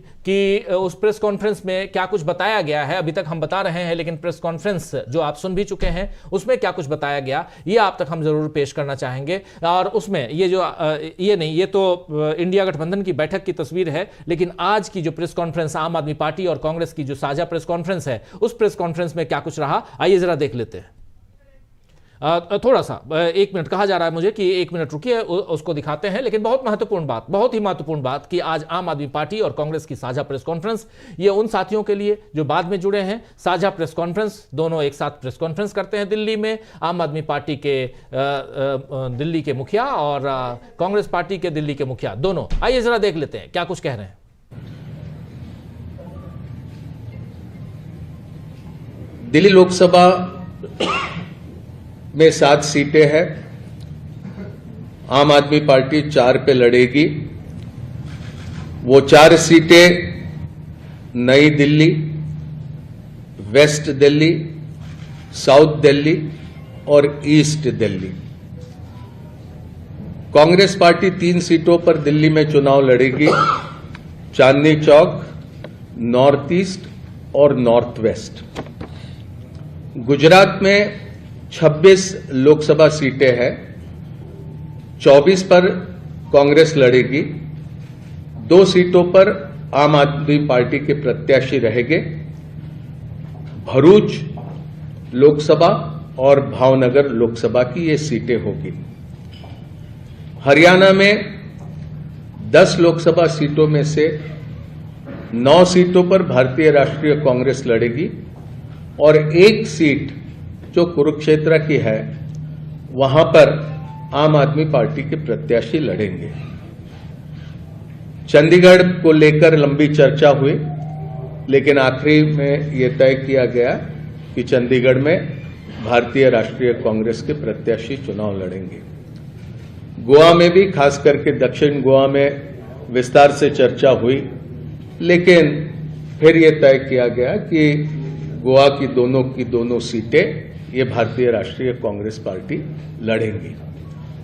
उस प्रेस कॉन्फ्रेंस में क्या कुछ बताया गया है। अभी तक हम बता रहे हैं, लेकिन प्रेस कॉन्फ्रेंस जो आप सुन भी चुके हैं उसमें क्या कुछ बताया गया, ये आप तक हम जरूर पेश करना चाहेंगे। और उसमें ये तो इंडिया गठबंधन की बैठक की तस्वीर है, लेकिन आज की जो प्रेस कॉन्फ्रेंस आम आदमी पार्टी और कांग्रेस की जो साझा प्रेस कॉन्फ्रेंस है, उस प्रेस कॉन्फ्रेंस में क्या कुछ रहा, आइए जरा देख लेते हैं। थोड़ा सा 1 मिनट कहा जा रहा है मुझे कि 1 मिनट रुकिए, उसको दिखाते हैं। लेकिन बहुत महत्वपूर्ण बात, बहुत ही महत्वपूर्ण बात कि आज आम आदमी पार्टी और कांग्रेस की साझा प्रेस कॉन्फ्रेंस, ये उन साथियों के लिए जो बाद में जुड़े हैं, साझा प्रेस कॉन्फ्रेंस, दोनों एक साथ प्रेस कॉन्फ्रेंस करते हैं दिल्ली में। आम आदमी पार्टी के दिल्ली के मुखिया और कांग्रेस पार्टी के दिल्ली के मुखिया दोनों। आइए जरा देख लेते हैं क्या कुछ कह रहे हैं। दिल्ली लोकसभा में 7 सीटें हैं। आम आदमी पार्टी 4 पे लड़ेगी। वो 4 सीटें नई दिल्ली, वेस्ट दिल्ली, साउथ दिल्ली और ईस्ट दिल्ली। कांग्रेस पार्टी 3 सीटों पर दिल्ली में चुनाव लड़ेगी, चांदनी चौक, नॉर्थ ईस्ट और नॉर्थ वेस्ट। गुजरात में 26 लोकसभा सीटें हैं, 24 पर कांग्रेस लड़ेगी, 2 सीटों पर आम आदमी पार्टी के प्रत्याशी रहेंगे। भरूच लोकसभा और भावनगर लोकसभा की ये सीटें होगी। हरियाणा में 10 लोकसभा सीटों में से 9 सीटों पर भारतीय राष्ट्रीय कांग्रेस लड़ेगी और 1 सीट जो कुरुक्षेत्र की है वहां पर आम आदमी पार्टी के प्रत्याशी लड़ेंगे। चंडीगढ़ को लेकर लंबी चर्चा हुई, लेकिन आखिरी में यह तय किया गया कि चंडीगढ़ में भारतीय राष्ट्रीय कांग्रेस के प्रत्याशी चुनाव लड़ेंगे। गोवा में भी, खास करके दक्षिण गोवा में विस्तार से चर्चा हुई, लेकिन फिर यह तय किया गया कि गोवा की दोनों सीटें ये भारतीय राष्ट्रीय कांग्रेस पार्टी लड़ेंगी।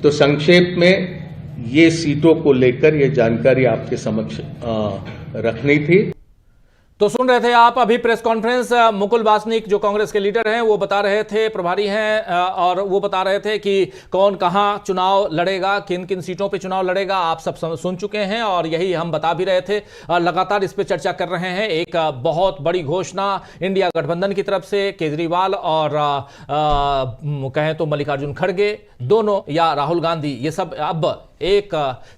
तो संक्षेप में ये सीटों को लेकर ये जानकारी आपके समक्ष रखनी थी। तो सुन रहे थे आप अभी प्रेस कॉन्फ्रेंस, मुकुल वासनिक जो कांग्रेस के लीडर हैं वो बता रहे थे, प्रभारी हैं, और वो बता रहे थे कि कौन कहां चुनाव लड़ेगा, किन किन सीटों पे चुनाव लड़ेगा, आप सब सुन चुके हैं और यही हम बता भी रहे थे। लगातार इस पे चर्चा कर रहे हैं। एक बहुत बड़ी घोषणा इंडिया गठबंधन की तरफ से, केजरीवाल और कहें तो मल्लिकार्जुन खड़गे दोनों या राहुल गांधी, ये सब अब एक,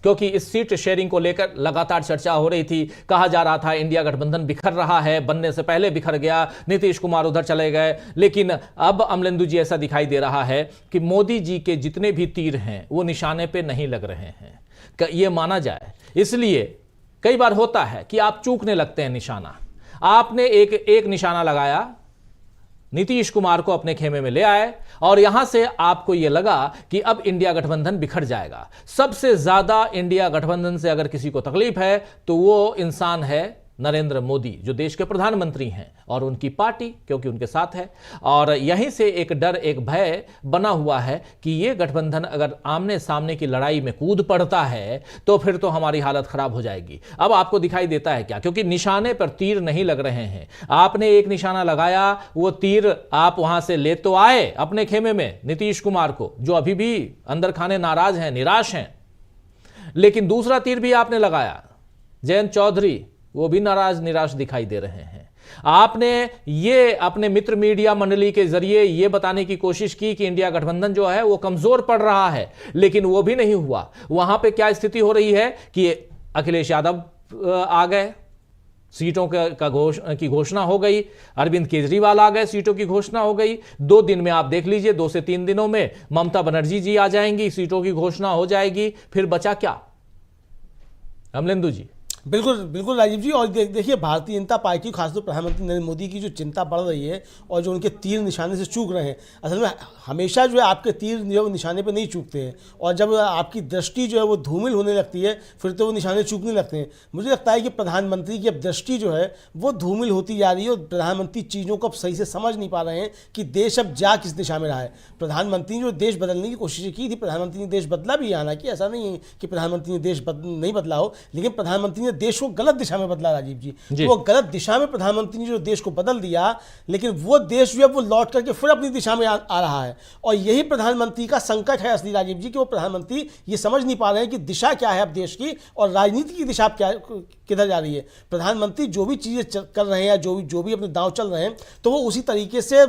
क्योंकि इस सीट शेयरिंग को लेकर लगातार चर्चा हो रही थी, कहा जा रहा था इंडिया गठबंधन बिखर रहा है, बनने से पहले बिखर गया, नीतीश कुमार उधर चले गए, लेकिन अब अमलेंदु जी ऐसा दिखाई दे रहा है कि मोदी जी के जितने भी तीर हैं वो निशाने पे नहीं लग रहे हैं, ये माना जाए। इसलिए कई बार होता है कि आप चूकने लगते हैं निशाना। आपने एक निशाना लगाया, नीतीश कुमार को अपने खेमे में ले आए और यहां से आपको यह लगा कि अब इंडिया गठबंधन बिखर जाएगा। सबसे ज्यादा इंडिया गठबंधन से अगर किसी को तकलीफ है तो वो इंसान है नरेंद्र मोदी, जो देश के प्रधानमंत्री हैं, और उनकी पार्टी, क्योंकि उनके साथ है। और यहीं से एक डर, एक भय बना हुआ है कि ये गठबंधन अगर आमने सामने की लड़ाई में कूद पड़ता है तो फिर तो हमारी हालत खराब हो जाएगी। अब आपको दिखाई देता है क्या, क्योंकि निशाने पर तीर नहीं लग रहे हैं। आपने एक निशाना लगाया, वो तीर आप वहां से ले तो आए अपने खेमे में नीतीश कुमार को, जो अभी भी अंदर खाने नाराज हैं, निराश हैं, लेकिन दूसरा तीर भी आपने लगाया, जयंत चौधरी, वो भी नाराज निराश दिखाई दे रहे हैं। आपने ये अपने मित्र मीडिया मंडली के जरिए ये बताने की कोशिश की कि इंडिया गठबंधन जो है वो कमजोर पड़ रहा है, लेकिन वो भी नहीं हुआ। वहां पे क्या स्थिति हो रही है कि अखिलेश यादव आ गए, सीटों की घोषणा हो गई, अरविंद केजरीवाल आ गए, सीटों की घोषणा हो गई। 2 दिन में आप देख लीजिए, 2 से 3 दिनों में ममता बनर्जी जी आ जाएंगी, सीटों की घोषणा हो जाएगी। फिर बचा क्या? अमलेंदु जी। बिल्कुल बिल्कुल राजीव जी। और देखिए, भारतीय जनता पार्टी, खासतौर प्रधानमंत्री नरेंद्र मोदी की जो चिंता बढ़ रही है और जो उनके तीर निशाने से चूक रहे हैं, असल में हमेशा जो है आपके तीर जो है निशाने पे नहीं चूकते हैं, और जब आपकी दृष्टि जो है वो धूमिल होने लगती है फिर तो वो निशाने चूकने लगते हैं। मुझे लगता है कि प्रधानमंत्री की अब दृष्टि जो है वो धूमिल होती जा रही है और प्रधानमंत्री चीज़ों को अब सही से समझ नहीं पा रहे हैं कि देश अब जा किस दिशा में रहा है। प्रधानमंत्री ने जो देश बदलने की कोशिश की थी, प्रधानमंत्री ने देश बदला भी, हालांकि ऐसा नहीं है कि प्रधानमंत्री ने देश नहीं बदला हो, लेकिन प्रधानमंत्री ने देश को गलत दिशा में बदला राजीव जी। वो गलत दिशा में प्रधानमंत्री ने जो देश को बदल दिया, लेकिन वो देश जो है वो लौट करके फिर अपनी दिशा में आ रहा है। और यही प्रधानमंत्री का संकट है असली राजीव जी, कि वो प्रधानमंत्री ये समझ नहीं पा रहे हैं कि दिशा क्या है अब देश की और राजनीति की दिशा क्या किधर जा रही है। प्रधानमंत्री जो भी चीज़ें कर रहे हैं या जो भी अपने दांव चल रहे हैं, तो वो उसी तरीके से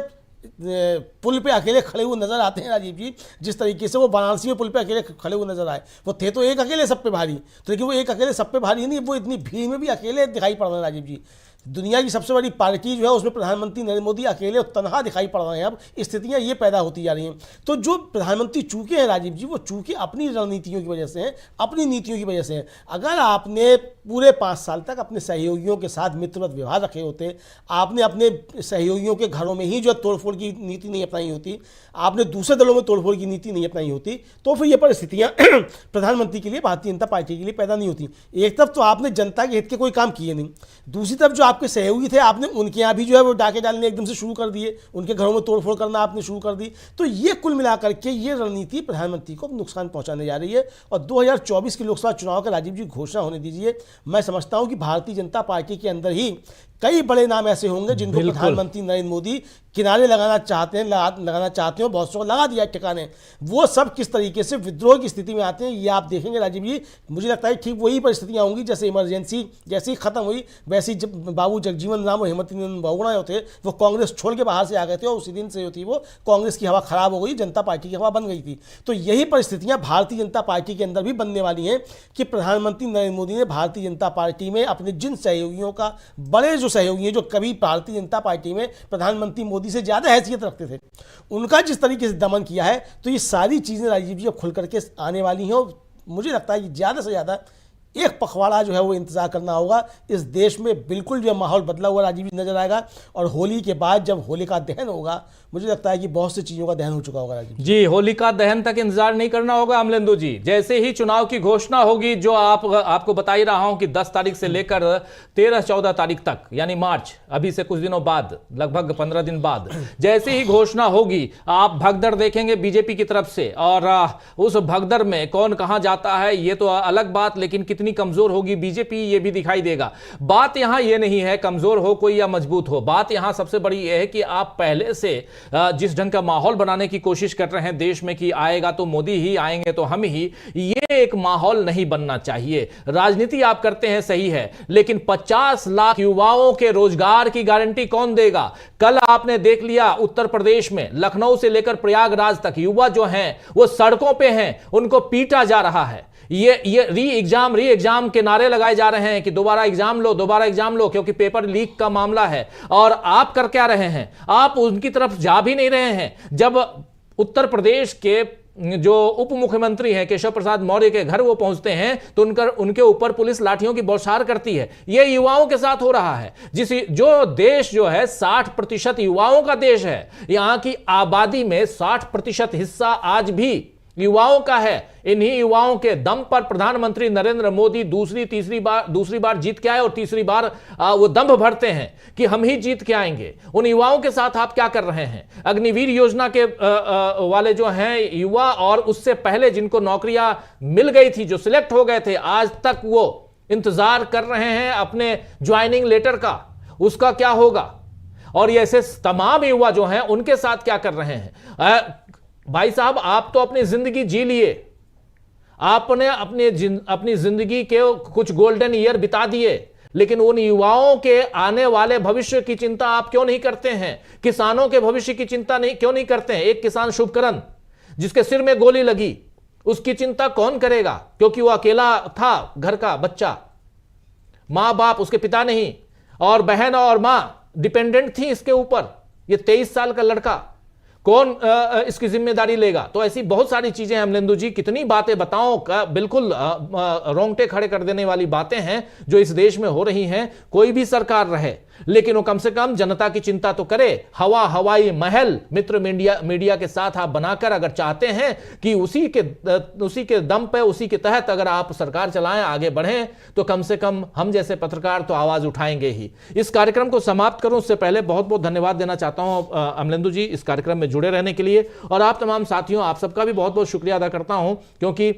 पुल पे अकेले खड़े हुए नजर आते हैं राजीव जी। जिस तरीके से वो वाराणसी में पुल पे अकेले खड़े हुए नजर आए, वो थे तो एक अकेले सब पे भारी, तो लेकिन वो एक अकेले सब पे भारी नहीं, वो इतनी भीड़ में भी अकेले दिखाई पड़ रहे हैं राजीव जी। दुनिया की सबसे बड़ी पार्टी जो है उसमें प्रधानमंत्री नरेंद्र मोदी अकेले और तनहा दिखाई पड़ रहे हैं। अब स्थितियां ये पैदा होती जा रही हैं। तो जो प्रधानमंत्री चूके हैं राजीव जी, वो चूके अपनी रणनीतियों की वजह से हैं, अपनी नीतियों की वजह से हैं। अगर आपने पूरे 5 साल तक अपने सहयोगियों के साथ मित्रवत व्यवहार रखे होते, आपने अपने सहयोगियों के घरों में ही जो तोड़फोड़ की नीति नहीं अपनाई होती, आपने दूसरे दलों में तोड़फोड़ की नीति नहीं अपनाई होती, तो फिर ये परिस्थितियां प्रधानमंत्री के लिए, भारतीय जनता पार्टी के लिए पैदा नहीं होती। एक तरफ तो आपने जनता के हित के कोई काम किए नहीं, दूसरी तरफ जो आपके सहयोगी थे, आपने उनके यहाँ भी जो है वो डाके डालने एकदम से शुरू कर दिए, उनके घरों में तोड़फोड़ करना आपने शुरू कर दी। तो ये कुल मिलाकर के ये रणनीति प्रधानमंत्री को नुकसान पहुंचाने जा रही है। और 2024 के लोकसभा चुनाव का राजीव जी घोषणा होने दीजिए, मैं समझता हूं कि भारतीय जनता पार्टी के अंदर ही कई बड़े नाम ऐसे होंगे जिनको प्रधानमंत्री नरेंद्र मोदी किनारे लगाना चाहते हैं, बहुत सौ लगा दिया ठिकाने। वो सब किस तरीके से विद्रोह की स्थिति में आते हैं ये आप देखेंगे राजीव जी। मुझे लगता है ठीक वही परिस्थितियां होंगी जैसे इमरजेंसी जैसे ही खत्म हुई, वैसे ही जब बाबू जगजीवन राम और हेमंत बहुगुणा जो थे वो कांग्रेस छोड़ के बाहर से आ गए थे, और उसी दिन से जो थी वो कांग्रेस की हवा खराब हो गई, जनता पार्टी की हवा बन गई थी। तो यही परिस्थितियां भारतीय जनता पार्टी के अंदर भी बनने वाली हैं कि प्रधानमंत्री नरेंद्र मोदी ने भारतीय जनता पार्टी में अपने जिन सहयोगियों का, बड़े जो सहयोगी हैं जो कभी भारतीय जनता पार्टी में प्रधानमंत्री मोदी से ज्यादा हैसियत रखते थे, उनका जिस तरीके से दमन किया है, तो ये सारी चीजें राजीव जी अब खुल करके आने वाली हैं। और मुझे लगता है कि ज्यादा से ज्यादा एक पखवाड़ा जो है वो इंतजार करना होगा। इस देश में बिल्कुल जो माहौल बदला हुआ राजीव जी नजर आएगा, और होली के बाद जब होलिका दहन होगा, मुझे लगता है कि बहुत सी चीजों का दहन हो चुका होगा राजीव जी। होलिका दहन तक इंतजार नहीं करना होगा अमलेंदु जी। जैसे ही चुनाव की घोषणा होगी, जो आपको बता ही रहा हूं कि 10 तारीख से लेकर 13-14 तारीख तक, यानी मार्च, अभी से कुछ दिनों बाद, लगभग 15 दिन बाद, जैसे ही घोषणा होगी, आप भगदड़ देखेंगे बीजेपी की तरफ से। और उस भगदड़ में कौन कहां जाता है ये तो अलग बात, लेकिन कितनी कमजोर होगी बीजेपी, ये भी दिखाई देगा। बात यहां ये नहीं है कमजोर हो कोई या मजबूत हो, बात यहां सबसे बड़ी यह है कि आप पहले से जिस ढंग का माहौल बनाने की कोशिश कर रहे हैं देश में कि आएगा तो मोदी ही, आएंगे तो हम ही, ये एक माहौल नहीं बनना चाहिए। राजनीति आप करते हैं सही है, लेकिन 50 लाख युवाओं के रोजगार की गारंटी कौन देगा? कल आपने देख लिया उत्तर प्रदेश में लखनऊ से लेकर प्रयागराज तक युवा जो हैं वो सड़कों पे हैं, उनको पीटा जा रहा है। ये री एग्जाम के नारे लगाए जा रहे हैं कि दोबारा एग्जाम लो, क्योंकि पेपर लीक का मामला है। और आप कर क्या रहे हैं? आप उनकी तरफ जा भी नहीं रहे हैं। जब उत्तर प्रदेश के जो उप मुख्यमंत्री हैं केशव प्रसाद मौर्य के घर वो पहुंचते हैं तो उनके ऊपर पुलिस लाठियों की बौछार करती है। ये युवाओं के साथ हो रहा है। जो देश जो है 60% युवाओं का देश है, यहां की आबादी में 60% हिस्सा आज भी युवाओं का है। इन्हीं युवाओं के दम पर प्रधानमंत्री नरेंद्र मोदी दूसरी बार जीत के आए और तीसरी बार वो दंभ भरते हैं कि हम ही जीत के आएंगे। उन युवाओं के साथ आप क्या कर रहे हैं? अग्निवीर योजना के वाले जो हैं युवा और उससे पहले जिनको नौकरियां मिल गई थी, जो सिलेक्ट हो गए थे, आज तक वो इंतजार कर रहे हैं अपने ज्वाइनिंग लेटर का, उसका क्या होगा? और ये ऐसे तमाम युवा जो हैं उनके साथ क्या कर रहे हैं? भाई साहब, आप तो अपनी जिंदगी जी लिए, आपने अपनी जिंदगी के कुछ गोल्डन ईयर बिता दिए, लेकिन उन युवाओं के आने वाले भविष्य की चिंता आप क्यों नहीं करते हैं? किसानों के भविष्य की चिंता क्यों नहीं करते हैं? एक किसान शुभकरण जिसके सिर में गोली लगी, उसकी चिंता कौन करेगा? क्योंकि वो अकेला था, घर का बच्चा, मां बाप उसके पिता नहीं, और बहन और मां डिपेंडेंट थी इसके ऊपर। ये 23 साल का लड़का, कौन इसकी जिम्मेदारी लेगा? तो ऐसी बहुत सारी चीजें हैं। अमलेंदु जी, कितनी बातें बताओ, बिल्कुल रोंगटे खड़े कर देने वाली बातें हैं जो इस देश में हो रही हैं। कोई भी सरकार रहे, लेकिन वो कम से कम जनता की चिंता तो करे। हवाई महल मित्र मीडिया के साथ आप बनाकर अगर चाहते हैं कि उसी के दम पे, उसी के तहत अगर आप सरकार चलाएं, आगे बढ़ें, तो कम से कम हम जैसे पत्रकार तो आवाज उठाएंगे ही। इस कार्यक्रम को समाप्त करूं उससे पहले बहुत बहुत धन्यवाद देना चाहता हूं अमलेंदु जी इस कार्यक्रम में जुड़े रहने के लिए, और आप तमाम साथियों, आप सबका भी बहुत बहुत शुक्रिया अदा करता हूं, क्योंकि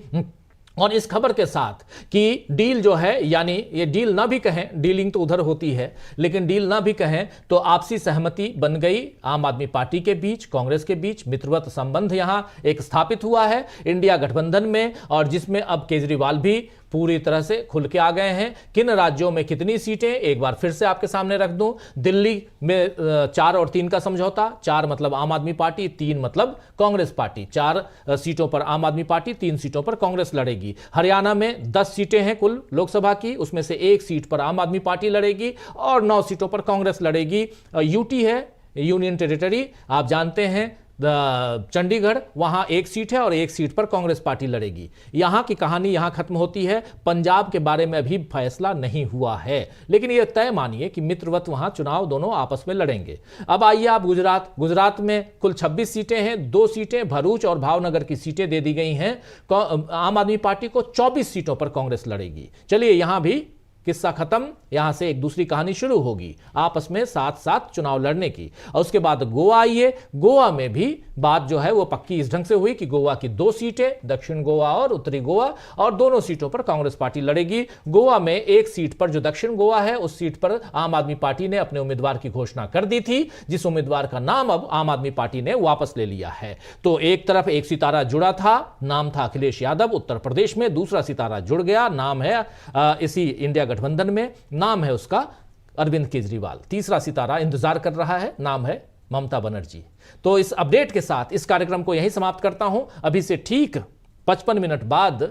और इस खबर के साथ कि डील जो है, यानी ये डील ना भी कहें, डीलिंग तो उधर होती है, लेकिन डील ना भी कहें तो आपसी सहमति बन गई आम आदमी पार्टी के बीच, कांग्रेस के बीच। मित्रवत संबंध यहां एक स्थापित हुआ है इंडिया गठबंधन में, और जिसमें अब केजरीवाल भी पूरी तरह से खुल के आ गए हैं। किन राज्यों में कितनी सीटें, एक बार फिर से आपके सामने रख दूं। दिल्ली में 4 और 3 का समझौता, 4 मतलब आम आदमी पार्टी, 3 मतलब कांग्रेस पार्टी। 4 सीटों पर आम आदमी पार्टी, 3 सीटों पर कांग्रेस लड़ेगी। हरियाणा में 10 सीटें हैं कुल लोकसभा की, उसमें से 1 सीट पर आम आदमी पार्टी लड़ेगी और 9 सीटों पर कांग्रेस लड़ेगी। यूटी है, यूनियन टेरिटरी, आप जानते हैं चंडीगढ़, वहां 1 सीट है और 1 सीट पर कांग्रेस पार्टी लड़ेगी। यहां की कहानी यहां खत्म होती है। पंजाब के बारे में अभी फैसला नहीं हुआ है, लेकिन यह तय मानिए कि मित्रवत वहां चुनाव दोनों आपस में लड़ेंगे। अब आइए आप गुजरात में कुल 26 सीटें हैं, 2 सीटें भरूच और भावनगर की सीटें दे दी गई हैं। आम आदमी पार्टी को 24 सीटों पर कांग्रेस लड़ेगी। चलिए, यहां भी किस्सा खत्म, यहां से एक दूसरी कहानी शुरू होगी, आपस में साथ साथ चुनाव लड़ने की। और उसके बाद गोवा आइए, गोवा में भी बात जो है वो पक्की इस ढंग से हुई कि गोवा की 2 सीटें, दक्षिण गोवा और उत्तरी गोवा, और दोनों सीटों पर कांग्रेस पार्टी लड़ेगी। गोवा में 1 सीट पर जो दक्षिण गोवा है, उस सीट पर आम आदमी पार्टी ने अपने उम्मीदवार की घोषणा कर दी थी, जिस उम्मीदवार का नाम अब आम आदमी पार्टी ने वापस ले लिया है। तो एक तरफ एक सितारा जुड़ा था, नाम था अखिलेश यादव उत्तर प्रदेश में, दूसरा सितारा जुड़ गया, नाम है इसी इंडिया गठबंधन में, नाम है उसका अरविंद केजरीवाल। तीसरा सितारा इंतजार कर रहा है, नाम है ममता बनर्जी। तो इस अपडेट के साथ इस कार्यक्रम को यहीं समाप्त करता हूं। अभी से ठीक 55 मिनट बाद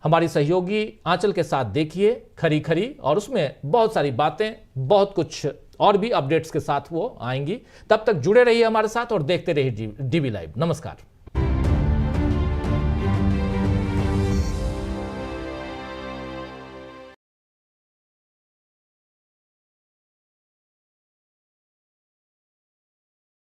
हमारी सहयोगी आंचल के साथ देखिए खरी खरी, और उसमें बहुत सारी बातें, बहुत कुछ और भी अपडेट्स के साथ वो आएंगी। तब तक जुड़े रहिए हमारे साथ और देखते रहिए डीवी लाइव। नमस्कार।